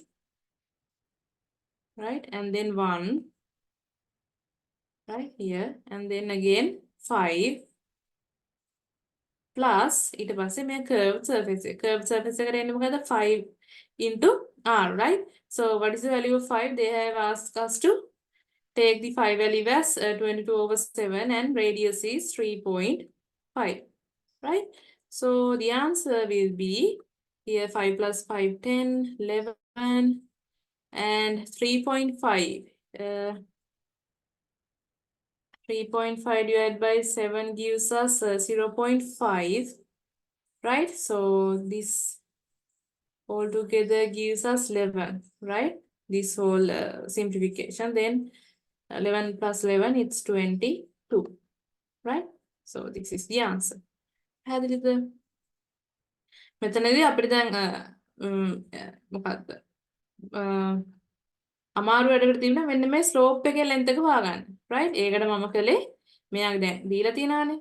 right? And then 1, right here. And then again 5 plus ඊට පස්සේ මේ curved surface එක. curved surface එකට එන්නේ මොකද්ද? 5 into r, right? So what is the value of 5? They have asked us to take the 5 value as 22/7 and radius is 3.5, right? So the answer will be here 5 plus 5, 10, 11 and 3.5. 3.5 divided by 7 gives us 0.5, right? So this all together gives us 11, right? This whole simplification. Then 11 plus 11, it's 22, right? So this is the answer. පැහැදිලිද? මෙතනදී අපිට දැන් මොකක්ද? අමාරු වැඩකට තිබුණා මෙන්න මේ ස්ලෝප් එකේ length එක හොයාගන්න. right? ඒකට මම කළේ මෙයාගේ දැන් දීලා තියෙනවානේ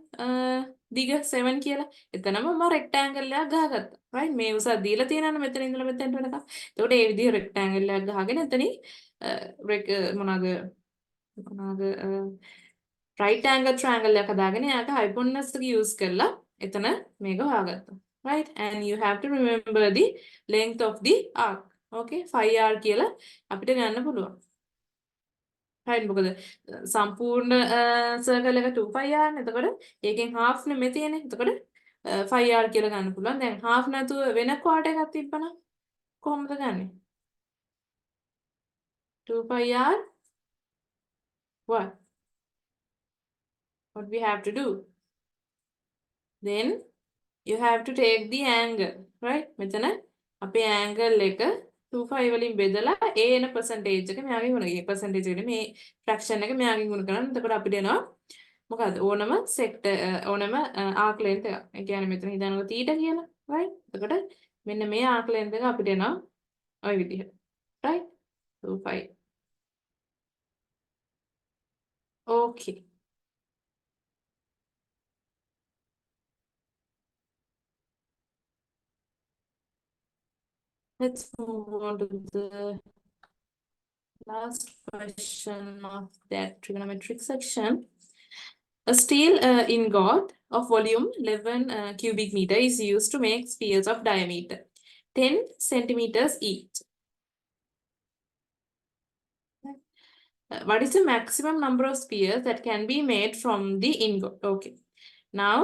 දිග 7 කියලා. එතනම මම rectangle එකක් ගහගත්තා. right? මේ උස දීලා තියෙනවානේ මෙතන ඉඳලා මෙතනට වෙනකම්. එතකොට ඒ විදිහ rectangle එකක් ගහගෙන එතනින් මොනවාද right angle triangle එකක් හදාගෙන එයාට hypotenuse එක use කරලා එතන මේක හොයාගත්තා. right? And you have to remember the length of the arc. okay 5r කියලා අපිට ගන්න පුළුවන්. right මොකද සම්පූර්ණ circle එක 2πr නේ. එතකොට ඒකෙන් half නෙමෙයි තියෙන්නේ. එතකොට 5r කියලා ගන්න පුළුවන්. දැන් half නැතුව වෙන quarter එකක් තිබ්බනම් කොහොමද ගන්නෙ? 2πr what we have to do? Then you have to take the angle. right? මෙතන අපේ angle එක 2π වලින් බෙදලා a එන percentage එක මෙයාගෙන් ගුණ කරනවා. percentage එකනේ මේ fraction එක මෙයාගෙන් ගුණ කරනවා. එතකොට අපිට එනවා මොකද්ද? ඕනම sector ඕනම arc length එක. ඒ කියන්නේ මෙතන හිතන්නකො θ කියලා. right? එතකොට මෙන්න මේ arc length එක අපිට එනවා ওই විදිහට. right? 2π. okay. Let's move on to the last question of that trigonometric section. A steel ingot of volume 11 cubic meter is used to make spheres of diameter 10 centimeters each. What is the maximum number of spheres that can be made from the ingot? Okay. Now,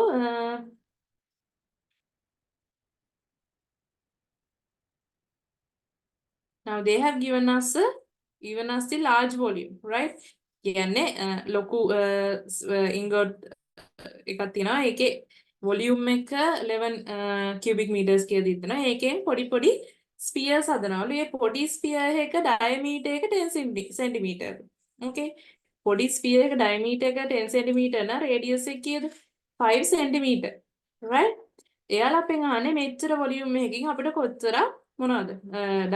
they have given us the large volume, right? කියන්නේ ලොකු ingot එකක් තියෙනවා. ඒකේ volume එක 11 cubic meters කියලා දීලා තියෙනවා. ඒකෙන් පොඩි spheres හදනවලු. ඒ පොඩි sphere එක diameter එක 10 centimeter. okay. පොඩි sphere එක diameter එක 10 centimeter නම් radius එක කීයද? 5 centimeter. right? එයාලා අපෙන් අහන්නේ මෙච්චර volume එකකින් අපිට කොච්චර මොනවද?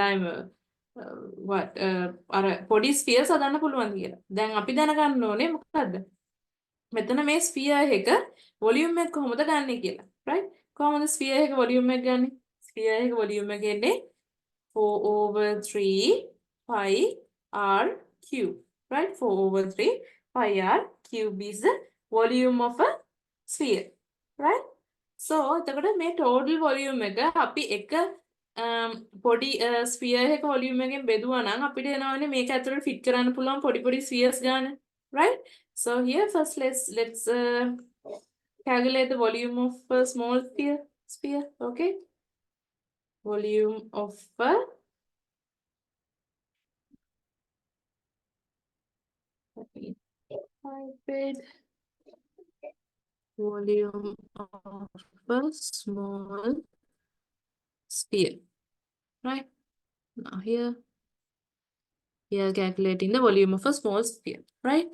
diameter what අර පොඩි ස්ෆියර්ස් හදන්න පුළුවන් කියලා. දැන් අපි දැනගන්න ඕනේ මොකද්ද? මෙතන මේ ස්ෆියර් එක වොලියුම් එක කොහොමද ගන්නෙ කියලා. right? කොහොමද ස්ෆියර් එක වොලියුම් එක ගන්නෙ? ස්ෆියර් එක වොලියුම් එක එන්නේ 4/3 pi r cube. right? 4/3 pi r cube is the volume of a sphere. right? so එතකොට මේ total volume එක අපි එක පොඩි ස්ෆියර් එක වොලියුම් එකෙන් බෙදුවා නම් අපිට එනවනේ මේක ඇතුළට ෆිට කරන්න පුළුවන් පොඩි ස්ෆියර්ස් ගන්න. right? so here first let's calculate the volume of a small sphere. okay? volume of a volume of a small sphere. right? now here we are calculating the volume of a small sphere. right?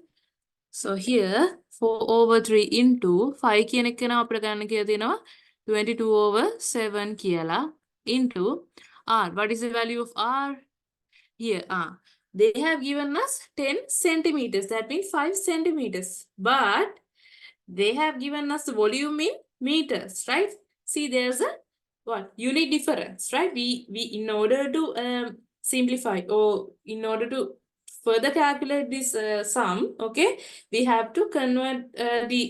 so here 4/3 into 5 කියන එක නම් අපිට ගන්න කියලා තියෙනවා 22/7 කියලා into r. what is the value of r? here they have given us 10 centimeters. that means 5 centimeters. but they have given us the volume in meters. right? see there's a unit difference. right? we in order to simplify or in order to further calculate this sum, okay, we have to convert the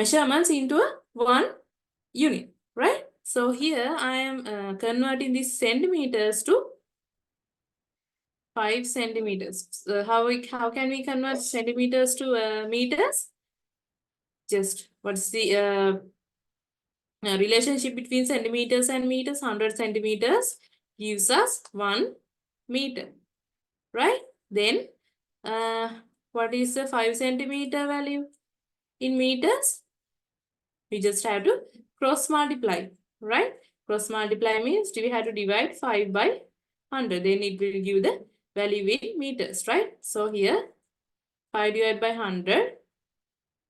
measurements into a one unit. right? so here I am converting these centimeters to 5 centimeters. How can we convert centimeters to meters? just what's the relationship between centimeters and meters? 100 centimeters gives us 1 meter. right? then what is the 5 centimeter value in meters? we just have to cross multiply. right? cross multiply means we have to divide 5 by 100. then it will give the value in meters. right? so here 5 divided by 100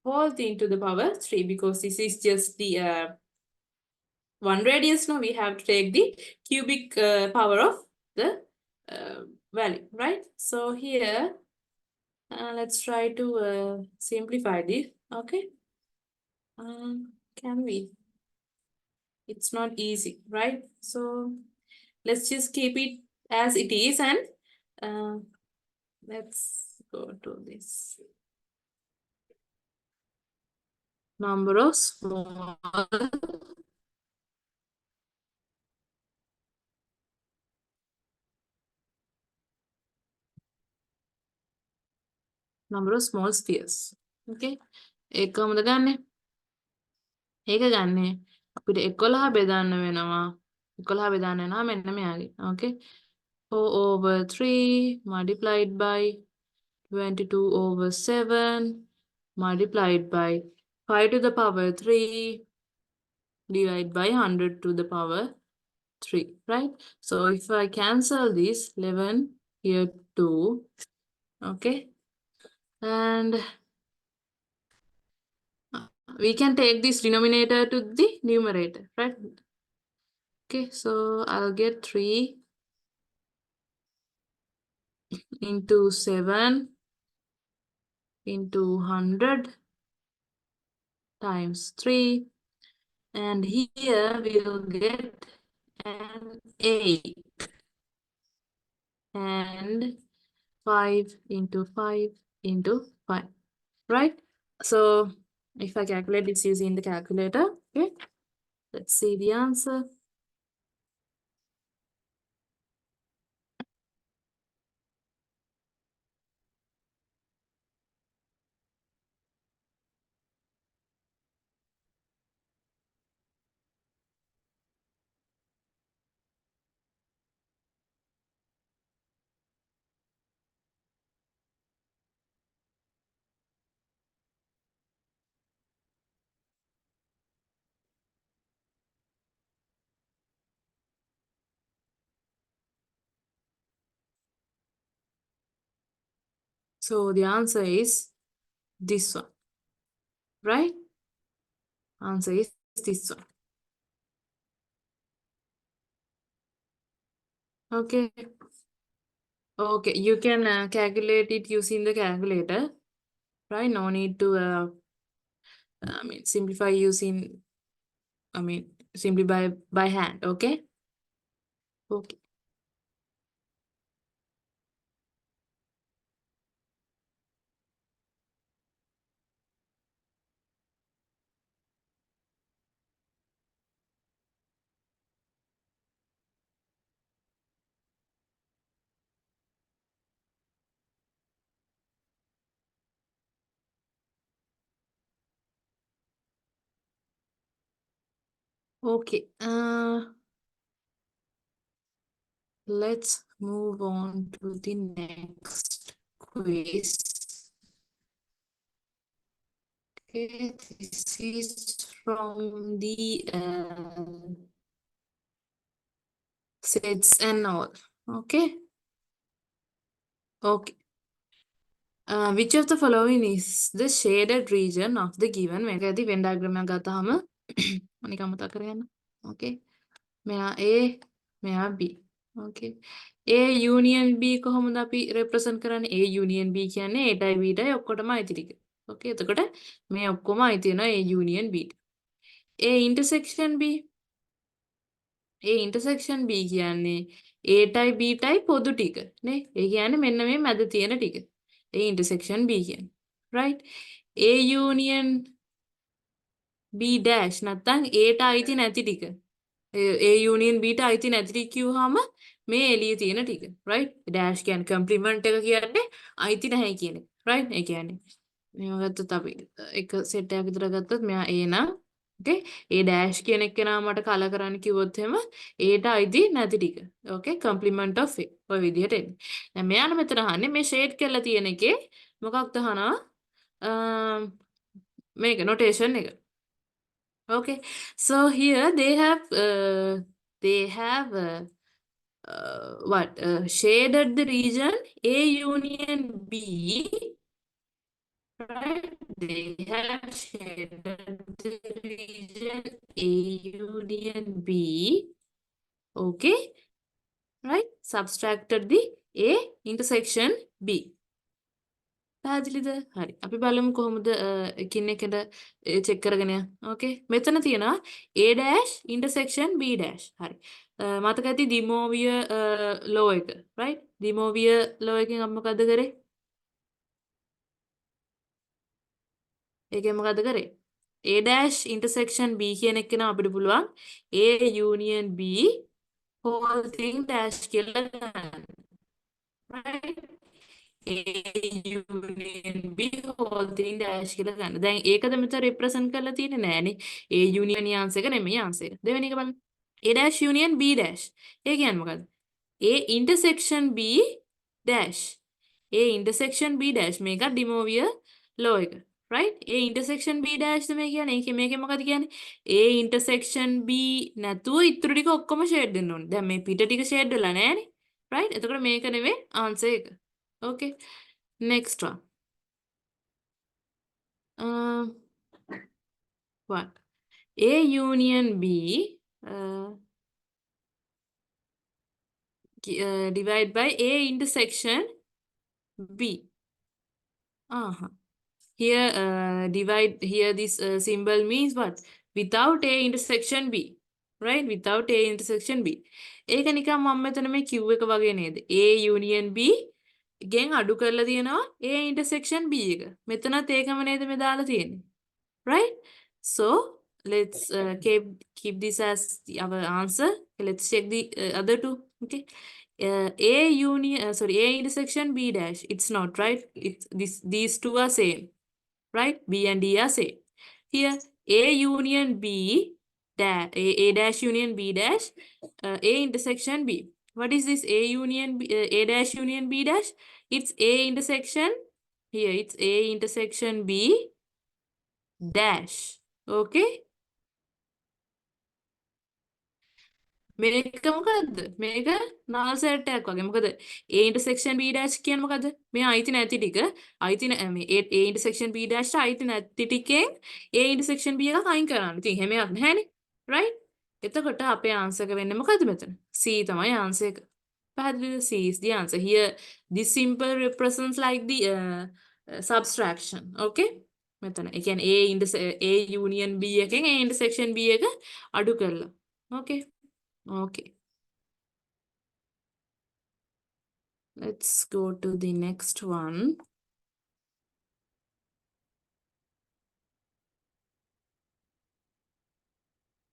whole thing to the power 3, because this is just the one radius. Now we have to take the cubic power of the value, right? So here, let's try to simplify this. Okay. Can we? It's not easy, right? So let's just keep it as it is, and let's go to this number of small spheres. Okay. ඒක කොහොමද ගන්නෙ? ඒක ගන්නෙ අපිට 11 බෙදන්න වෙනවා. 11 බෙදන්න වෙනවා මෙන්න මෙයාගේ. Okay. 4 over 3 multiplied by 22 over 7 multiplied by 5 to the power 3 divided by 100 to the power 3, right? So if I cancel this, 11 here 2, okay? And we can take this denominator to the numerator, right? Okay, so I'll get 3 into 7 into 100 times 3, and here we'll get an 8 and 5 into 5 into 5, right? So if I calculate this using the calculator, okay, let's see the answer. So the answer is this one, right? Answer is this one. Okay. Okay, you can calculate it using the calculator, right? No need to, simplify using, simply by hand, okay? Okay. Okay. Let's move on to the next quiz. Okay, this is from the sets and all. Okay. Okay. Which of the following is the shaded region of the given? මේක ඇති Venn diagram එක ගත්තාම නිකන් මතක් කරගන්න. Okay. මෙයා A, මෙයා B. Okay. A union B කොහොමද අපි represent කරන්නේ? A union B කියන්නේ A ටයි B ටයි ඔක්කොටම අයිති ටික. Okay. එතකොට මේ ඔක්කොම අයිති වෙනවා A union B ට. A intersection B. A intersection B කියන්නේ A ටයි B ටයි පොදු ටික නේ. ඒ කියන්නේ මෙන්න මේ මැද තියෙන ටික. A intersection B කියන්නේ. Right? A union B dash නැත්නම් A ට අයිති නැති ටික. A union B ට අයිති නැති ටික කිව්වහම මේ එළියේ තියෙන ටික. Right? dash කියන්නේ complement එක කියන්නේ අයිති නැහැ කියන එක. Right? ඒ කියන්නේ මේව ගත්තොත් අපි එක සෙට් එකක් විතර ගත්තොත් මෙයා A නම් okay A dash කියන එක නා මට කලර් කරන්න කිව්වොත් එහෙම A ට අයිති නැති ටික. Okay complement of A. ඔය විදිහට එන්නේ. දැන් මෙයාන මෙතන අහන්නේ මේ ෂේඩ් කරලා තියෙන එකේ මොකක්ද අහනවා? මේක notation එක. Okay, so here they have shaded the region A union B right? They have shaded the region A union B. Okay, right? Subtracted the A intersection B. පැහැදිලිද? හරි. අපි බලමු කොහොමද එකින් එකට චෙක් කරගෙන යන්නේ. ඕකේ. මෙතන තියෙනවා A dash intersection B dash. හරි. මතක ඇති දිමෝවිය ලෝ එක. right? දිමෝවිය ලෝ එකෙන් අපි මොකද කරේ? ඒකෙන් මොකද කරේ? A dash intersection B කියන එක නම් අපිට පුළුවන් A union B whole thing dash කියලා ගන්න. right? A union B whole thing dash කියලා ගන්න. දැන් ඒකද මෙතන represent කරලා තියෙන්නේ නෑනේ. A union answer එක නෙමෙයි answer එක. දෙවෙනි එක බලන්න. A dash union B dash. ඒ කියන්නේ මොකද්ද? A intersection B dash. A intersection B dash මේක ඩිමෝවිය law එක. right? A intersection B dash තමයි කියන්නේ. මේකේ මොකද කියන්නේ? A intersection B නැතුව ඉතුරු ටික ඔක්කොම shade දෙන්න ඕනේ. දැන් මේ පිට ටික shade වෙලා නෑනේ. right? එතකොට මේක නෙමෙයි answer එක. okay. Next one. What? A union B divide by A intersection B. Here divide here this symbol means what? Without A intersection B. right? Without A intersection B. ඒක නිකන් මම මෙතන මේ Q එක වගේ නේද? A union B ගෙන් අඩු කරලා තියෙනවා A intersection B එක. මෙතනත් ඒකම නේද මේ දාලා තියෙන්නේ. right? So let's keep this as our answer. Let's check the other two. Okay. A union A intersection B dash. It's not right. It's these two are same. right? B and D are same. Here A union B dash A dash union B dash A intersection B. What is this A union B, A dash union B dash? It's A intersection here. It's A intersection B dash. Okay. මේක මොකද්ද? මේක null set එකක් වගේ. මොකද A intersection B dash කියන්නේ මොකද්ද? මේ අයිති නැති ටික අයිති මේ A intersection B dash අයිති නැති ටිකෙන් A intersection B එකක් අයින් කරන්න. ඉතින් එහෙම එකක් නැහැනේ. right? එතකොට අපේ answer එක වෙන්නේ මොකද්ද මෙතන? C තමයි answer එක. පැහැදිලිද? C is the answer. Here this symbol represents like the subtraction. okay? මෙතන. ඒ කියන්නේ A union B එකෙන් A intersection B එක අඩු කරලා. okay? Okay. Let's go to the next one.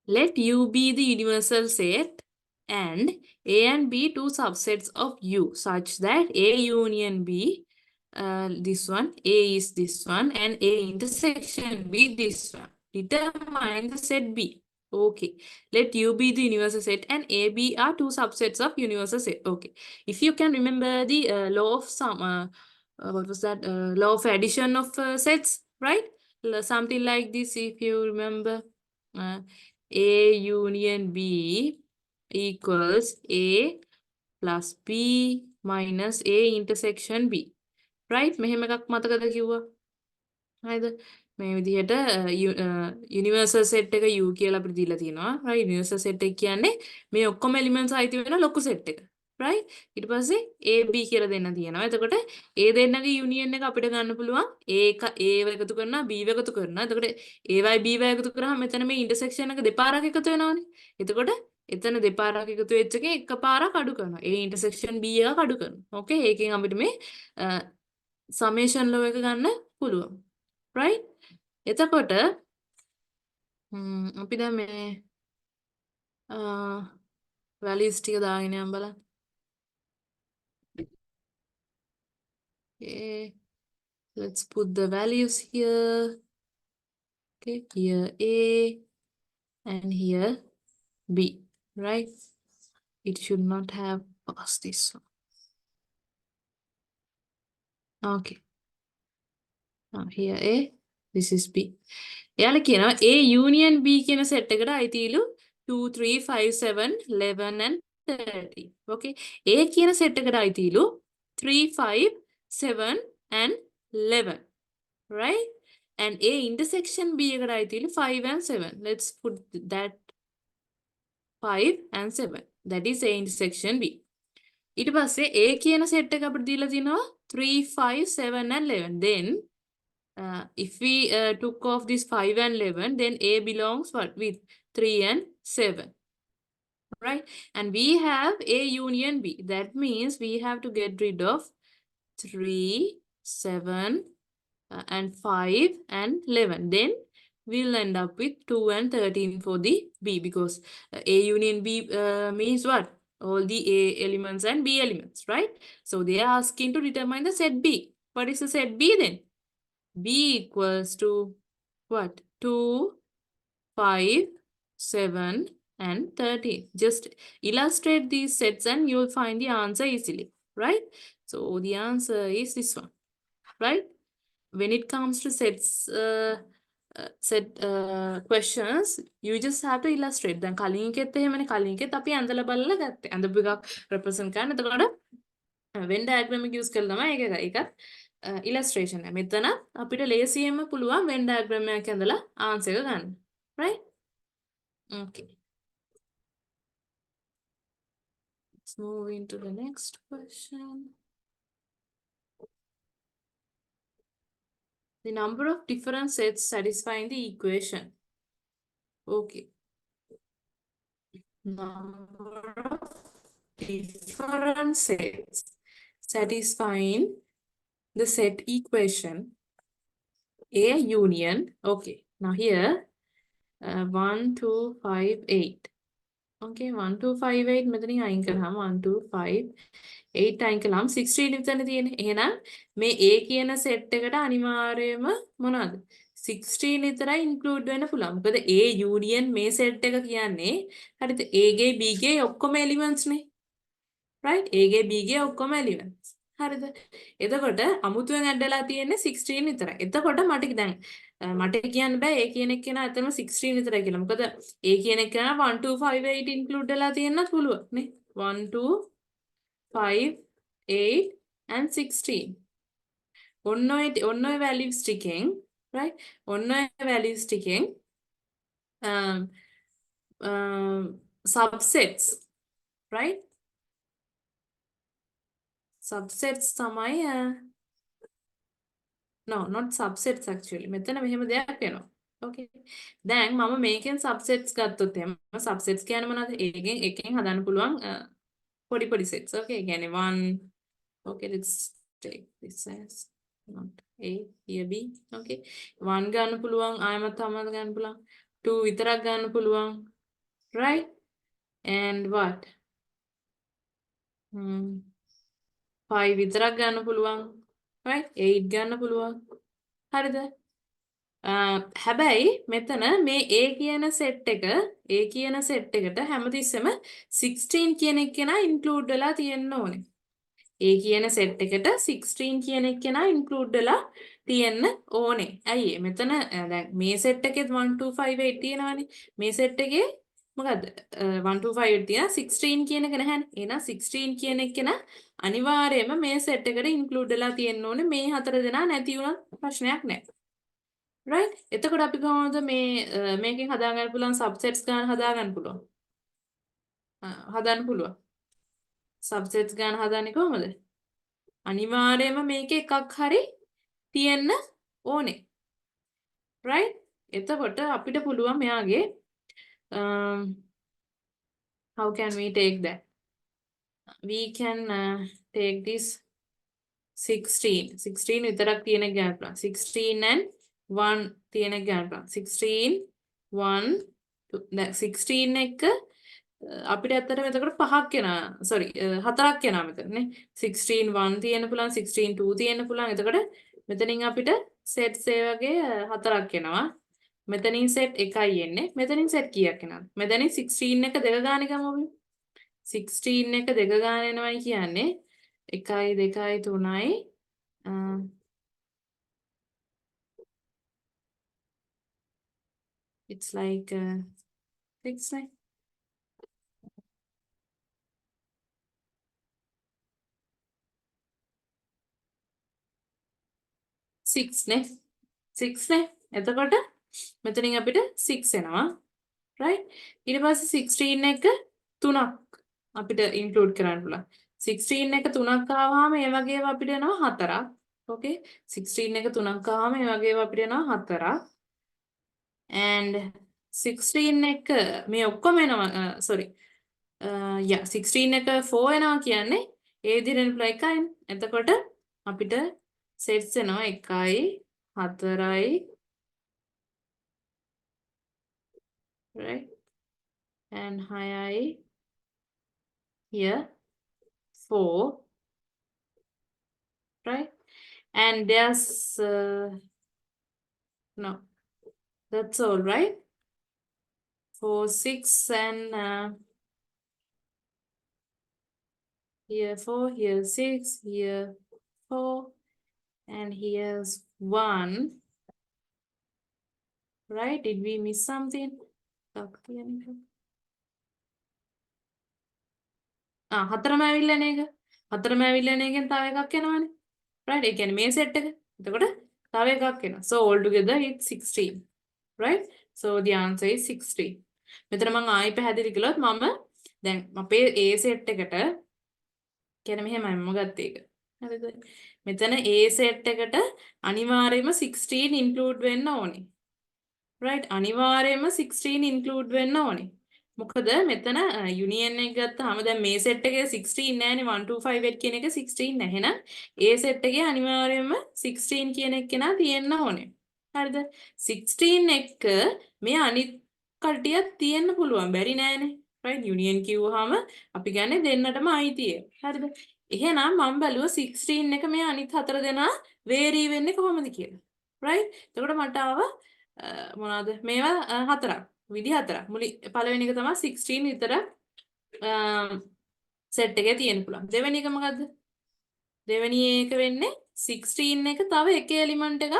Let U be the universal set and A and B two subsets of U such that A union B, this one, A is this one and A intersection B this one. Determine the set B. Okay, let U be the universal set and A, B are two subsets of universal set. Okay, if you can remember the law of sum, what was that? Law of addition of sets, right? Something like this, if you remember. A union B equals A plus B minus A intersection B. right? මෙහෙම එකක් මතකද කිව්වා? හරිද? මේ විදිහට universal set එක U කියලා අපිට දීලා තියෙනවා. right? universal set එක කියන්නේ මේ ඔක්කොම elements අයිති වෙන ලොකු set එක. right? ඊට පස්සේ A B කියලා දෙන්න තියෙනවා. එතකොට A දෙන්නගේ union එක අපිට ගන්න පුළුවන් A එක A එකතු කරනවා B එකතු කරනවා. එතකොට AY B y එකතු කරාම මෙතන මේ intersection එක දෙපාරක් එකතු වෙනවනේ. එතකොට එතන දෙපාරක් එකතු වෙච්ච එකේ එකපාරක් අඩු කරනවා. A intersection B එකක් අඩු කරනවා. okay? ඒකෙන් අපිට මේ summation law එක ගන්න පුළුවන්. right? එතකොට අපි දැන් මේ values ටික දාගෙන යන්න බලන්න. okay, let's put the values here. okay, here A and here B, right? It should not have passed this one. okay, now here A, this is B. එයාලා කියනවා A union B කියන set එකට අයිතිලු 2 3 5 7 11 and 30. okay? A කියන set එකට අයිතිලු 3 5 7 and 11. right? And A intersection B එකට අයිති 5 and 7. Let's put that 5 and 7. That is A intersection B. ඊට පස්සේ A කියන set එක අපිට දීලා තිනවා 3, 5, 7 and 11. Then if we took off this 5 and 11, then A belongs what with 3 and 7, right? And we have A union B. That means we have to get rid of 3, 7, and 5 and 11. Then we'll end up with 2 and 13 for the B, because A union B means what? All the A elements and B elements, right? So they are asking to determine the set B. What is the set B then? B equals to what? 2, 5, 7 and 13. Just illustrate these sets and you'll find the answer easily, right? So the answer is this one, right? When it comes to set questions, you just have to illustrate. දැන් කලින් එකෙත් එහෙමනේ, කලින් එකෙත් අපි ඇඳලා බලලා ගත්තේ. ඇඳපු එකක් represent කරන්න. එතකොට Venn diagram එක use කරලා තමයි ඒකත් illustration එක. මෙතන අපිට ලේසියෙන්ම පුළුවන් Venn diagram එකක් ඇඳලා answer එක ගන්න. Right? Okay. Let's move into the next question. The number of different sets satisfying the equation. Okay. Number of different sets satisfying the set equation A union. Okay. Now here 1, 2, 5, 8. Okay, 1, 2, 5, 8 මෙතනින් අයින් කරාම 1, 2, 5, 8 අයින් කළාම 16 විතරනේ තියෙන්නේ. එහෙනම් මේ A කියන සෙට් එකට අනිවාර්යයෙන්ම මොනවද? 16 විතරයි ඉන්ක්ලූඩ් වෙන්න පුළුවන්. මොකද A union මේ සෙට් එක කියන්නේ හරිද? A ගේ B ගේ ඔක්කොම එලිමන්ට්ස් නේ. right? A ගේ B ගේ ඔක්කොම එලිමන්ට්ස්. හරිද? එතකොට අමුතුවෙන් ඇඩ් වෙලා තියෙන්නේ 16 විතරයි. එතකොට මට කියන්න බෑ A කියන එක කෙනා ඇත්තටම 16 විතරයි කියලා. මොකද A කියන එක කෙනා 1 2 5 8 ඉන්ක්ලූඩ් වෙලා තියෙන්නත් පුළුවන් නේ. 1 2 5 8 and 16. ඔන්න ඔය values ටිකෙන් right? ඔන්න ඔය values ටිකෙන් subsets, right? subsets තමයි no, not subsets actually. මෙතන මෙහෙම දෙයක් වෙනවා. Okay. දැන් මම මේකෙන් subsets ගත්තොත් එහෙම subsets කියන්නේ මොනවද? එකෙන් හදන්න පුළුවන් පොඩි sets. Okay. කියන්නේ 1. Okay, let's take this as not A, here B. Okay. 1 ගන්න පුළුවන්, ආයෙමත් තමයි ගන්න පුළුවන්. 2 විතරක් ගන්න පුළුවන්. Right? And what? 5 විතරක් ගන්න පුළුවන්. Right? 8 ගන්න පුළුවන්. හරිද? හැබැයි මෙතන මේ A කියන සෙට් එකට හැමතිස්සෙම 16 කියන එක කෙනා ඉන්ක්ලූඩ් වෙලා තියෙන්න ඕනේ. A කියන සෙට් එකට 16 කියන එක කෙනා ඉන්ක්ලූඩ් වෙලා තියෙන්න ඕනේ. ඇයි මෙතන දැන් මේ සෙට් එකෙත් 1 2 5 8 තියෙනවානේ. මේ සෙට් එකේ මොකද්ද 1 2 5 8 තියෙන 16 කියන එක නැහැනේ. එහෙනම් 16 කියන එක කෙනා අනිවාර්යයෙන්ම මේ සෙට් එකට ඉන්ක්ලූඩ් වෙලා තියෙන්න ඕනේ. මේ හතර දෙනා නැති වුණත් ප්‍රශ්නයක් නැහැ. right? එතකොට අපි කොහොමද මේකෙන් හදාගන්න පුළුවන් subsets ගන්න හදාගන්න පුළුවන්. හදන්න පුළුවන්. subsets ගන්න හදන්නේ කොහොමද? අනිවාර්යයෙන්ම මේකේ එකක් හරි තියෙන්න ඕනේ. right? එතකොට අපිට පුළුවන් මෙයාගේ how can we take that? We can take this 16 විතරක් තියෙන ගන්න පුළුවන්. 16 and 1 තියෙන ගන්න පුළුවන්. 16 1 16 එක අපිට ඇත්තටම එතකොට පහක් එනවා. sorry හතරක් එනවා මෙතන නේ. 16 1 තියෙන්න පුළුවන්, 16 2 තියෙන්න පුළුවන්. එතකොට මෙතනින් අපිට sets ඒ වගේ හතරක් එනවා. මෙතනින් set එකයි එන්නේ. මෙතනින් set කීයක් එනවද? මෙතනින් 16 එක දෙක ගාන එකම අපි 16 එක දෙක ගාන එනවයි කියන්නේ 1 2 3යි it's like 6 නේ. 6 නේ. 6 නේ. එතකොට මෙතනින් අපිට 6 එනවා. right? ඊට පස්සේ 16 එක 3ක් අපිට include කරන්න පුළුවන්. 16 එක 3ක් ආවම ඒ වගේම අපිට එනවා 4ක්. okay? 16 එක 3ක් ආවම ඒ වගේම අපිට එනවා 4ක්. and 16 එක මේ ඔක්කොම එනවා sorry. yeah 16 එක 4 එනවා කියන්නේ ඒ විදිහට reply එකයි. එතකොට අපිට sets එනවා 1යි 4යි right? and 6යි here 4 right? And there's no, that's all right. 4 6 and here 4, here 6, here 4, and here's 1, right? Did we miss something? හතරම ඇවිල්ලා නේද? හතරම ඇවිල්ලා නේගෙන් තව එකක් එනවනේ. right? ඒ කියන්නේ මේ සෙට් එක. එතකොට තව එකක් එනවා. So all together it's 16. right? So the answer is 16. මෙතන මම ආයි පැහැදිලි කළොත් මම දැන් අපේ A සෙට් එකට කියන්නේ මෙහෙමයි මම ගත්ත එක. හරිද? මෙතන A සෙට් එකට අනිවාර්යයෙන්ම 16 include වෙන්න ඕනේ. right? අනිවාර්යයෙන්ම 16 include වෙන්න ඕනේ. මොකද මෙතන යුනියන් එක ගත්තාම දැන් මේ සෙට් එකේ 16 නෑනේ 1 2 5 8 කියන එක 16 නැහැ. එහෙනම් A සෙට් එකේ අනිවාර්යයෙන්ම 16 කියන එක කෙනා තියෙන්න ඕනේ. හරිද? 16 එක මේ අනිත් කට්ටියක් තියෙන්න පුළුවන්. බැරි නෑනේ. right? යුනියන් කිව්වහම අපි ගන්නේ දෙන්නටම අයිතිය. හරිද? එහෙනම් මම බැලුවා 16 එක මේ අනිත් හතර දෙනා වේරි වෙන්නේ කොහොමද කියලා. right? එතකොට මට ආවා මොනවාද මේවා හතරක්. විදි හතරක්. පළවෙනි එක තමයි 16 විතර සෙට් එකේ තියෙන්න පුළුවන්. දෙවෙනි එක මොකද්ද? දෙවෙනි එක වෙන්නේ 16 එක තව එක එලිමන්ට් එකක්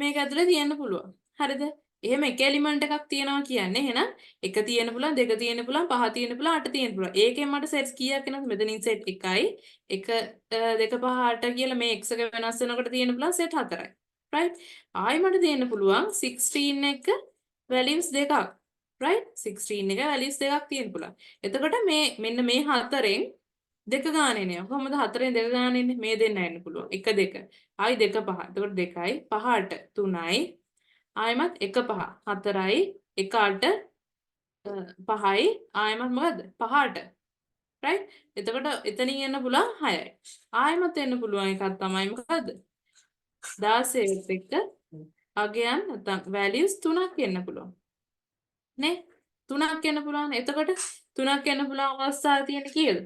මේක ඇතුලේ තියෙන්න පුළුවන්. හරිද? එහෙම එක එලිමන්ට් එකක් තියෙනවා කියන්නේ එහෙනම් එක තියෙන්න පුළුවන්, දෙක තියෙන්න පුළුවන්, පහ තියෙන්න පුළුවන්, අට තියෙන්න පුළුවන්. ඒකෙන් මට සෙට්ස් කීයක් එනවද? මෙතනින් සෙට් 1යි, 1 2 5 8 කියලා මේ x එක වෙනස් වෙනකොට තියෙන්න පුළුවන් සෙට් 4යි. right? ආයි මට තියෙන්න පුළුවන් 16 එක values දෙකක්. right? 16 එක values දෙකක් තියෙන්න පුළුවන්. එතකොට මේ මෙන්න මේ හතරෙන් දෙක ගානේ නේ. කොහොමද හතරෙන් දෙක ගානේ ඉන්නේ? මේ දෙන්න යන්න පුළුවන්. 1 2. ආයි 2 5. එතකොට 2යි 5 8 3යි. ආයමත් 1 5 4යි 1 8 5යි. ආයමත් මොකද්ද? 5 8. right? එතකොට එතනින් එන්න පුළුවන් 6යි. ආයමත් එන්න පුළුවන් එකක් තමයි මොකද්ද? 16 එක්ක අගයන් නැත්නම් values 3ක් එන්න පුළුවන්. නේ? 3ක් එන්න පුළුවන්. එතකොට 3ක් එන්න පුළුවන් අවස්ථා තියෙන කීයද?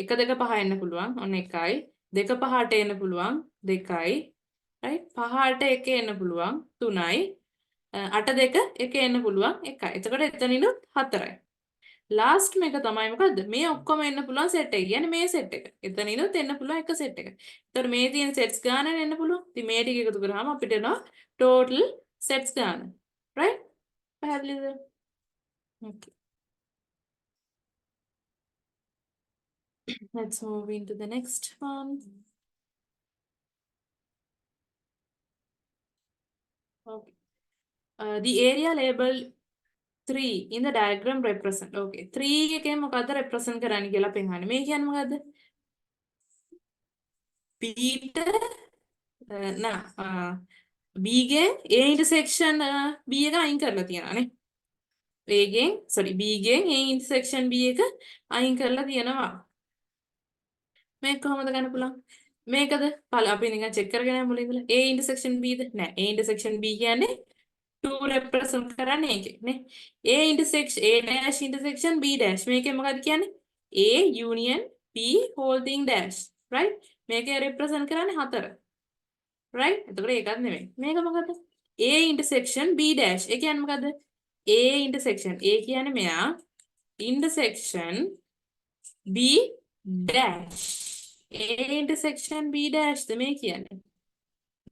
1 2 5 එන්න පුළුවන්. ඔන්න 1යි. 2 5 8 එන්න පුළුවන්. 2යි. right? 5 8 1 එන්න පුළුවන්. 3යි. 8 2 1 එන්න පුළුවන්. 1යි. එතකොට එතනිනුත් 4යි. ලාස්ට් මේක තමයි මොකද්ද? මේ ඔක්කොම එන්න පුළුවන් සෙට් එක. කියන්නේ මේ සෙට් එක. එතනිනුත් එන්න පුළුවන් එක සෙට් එක. එතකොට මේ තියෙන සෙට්ස් ගාන එන්න පුළුවන්. ඉතින් මේ ටික එකතු කරාම අපිට එනවා total sets ගාන. right? පැහැදිලිද? okay. Let's move into the next one. Okay. The area label 3 in the diagram represent. Okay. 3 එකෙන් මොකද්ද represent කරන්නේ කියලා පෙන්වන්නේ. මේ කියන්නේ මොකද්ද? B B ගෙන් A intersection B එක අයින් කරලා තියනවානේ. A ගෙන් sorry B ගෙන් A intersection B එක අයින් කරලා තියනවා. මේක කොහොමද ගන්න පුළුවන්? මේකද අපි නිකන් check කරගෙන යමු මුලින් ඉඳලා. A intersection B ද? නෑ. A intersection B කියන්නේ 2 represent කරන්නේ ඒකේ නේ. A intersection A dash intersection B dash මේකේ මොකද්ද කියන්නේ? A union B holding dash. right? මේකේ represent කරන්නේ 4. right? එතකොට ඒකත් නෙමෙයි. මේක මොකද්ද? A intersection B dash. ඒ කියන්නේ මොකද්ද? A intersection. A කියන්නේ මෙයා intersection B dash. A intersection B dash ද මේ කියන්නේ.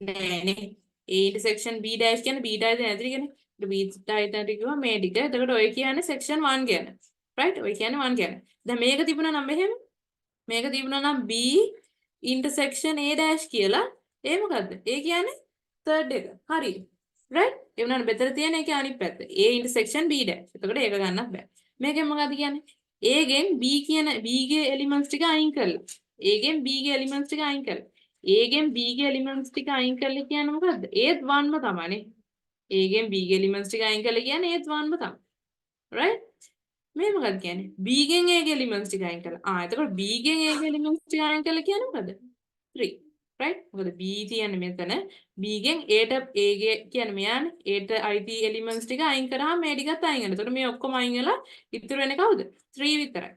නෑනේ. A intersection B dash කියන්නේ B dash නැතිද කියන්නේ. B dash නැති කිව්වා මේ ටික. එතකොට ඔය කියන්නේ section 1 කියන්නේ. right? ඔය කියන්නේ 1 කියන්නේ. දැන් මේක තිබුණා නම් මෙහෙම. මේක තිබුණා නම් B intersection A dash කියලා. ඒ මොකද්ද? ඒ කියන්නේ third එක. හරි. right? එවනට බෙතර තියෙන එක අනිත් පැත්ත. A intersection B dash. එතකොට ඒක ගන්නත් බෑ. මේකෙන් මොකද කියන්නේ? A ගෙන් B කියන B ගේ elements ටික අයින් කරලා. A ගෙන් B ගේ elements ටික අයින් කරලා. A ගෙන් B ගේ elements ටික අයින් කරලා කියන්නේ මොකද්ද? ඒත් 1ම තමයිනේ. A ගෙන් B ගේ elements ටික අයින් කරලා කියන්නේ ඒත් 1ම තමයි. right? මේ මොකක්ද කියන්නේ? B ගෙන් A ගේ elements ටික අයින් කරලා. එතකොට B ගෙන් A ගේ elements ටික අයින් කරලා කියන්නේ මොකද්ද? 3. right? මොකද B තියන්නේ මෙතන. B ගෙන් A ගේ කියන්නේ මෙයානේ. A ට අයිති elements ටික අයින් කරාම මේ ටිකත් අයින් වෙනවා. එතකොට මේ ඔක්කොම අයින් වෙලා ඉතුරු වෙන්නේ කවුද? 3 විතරයි.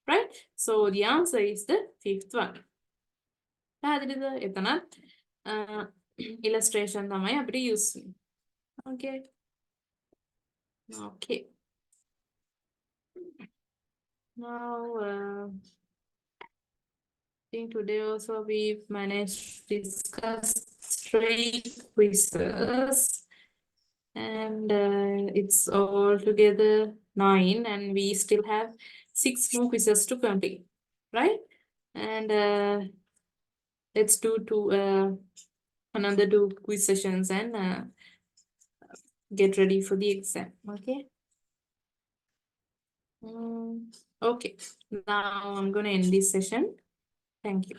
right? So the answer is the fifth one. පැහැදිලිද? එතනත් illustration තමයි අපිට use වෙන්නේ. okay. okay. Now I think today also we've managed to discuss 3 quizzes and it's all together 9 and we still have 6 more quizzes to complete, right? And let's do another 2 quiz sessions and get ready for the exam, okay? Okay, now I'm going to end this session. Thank you.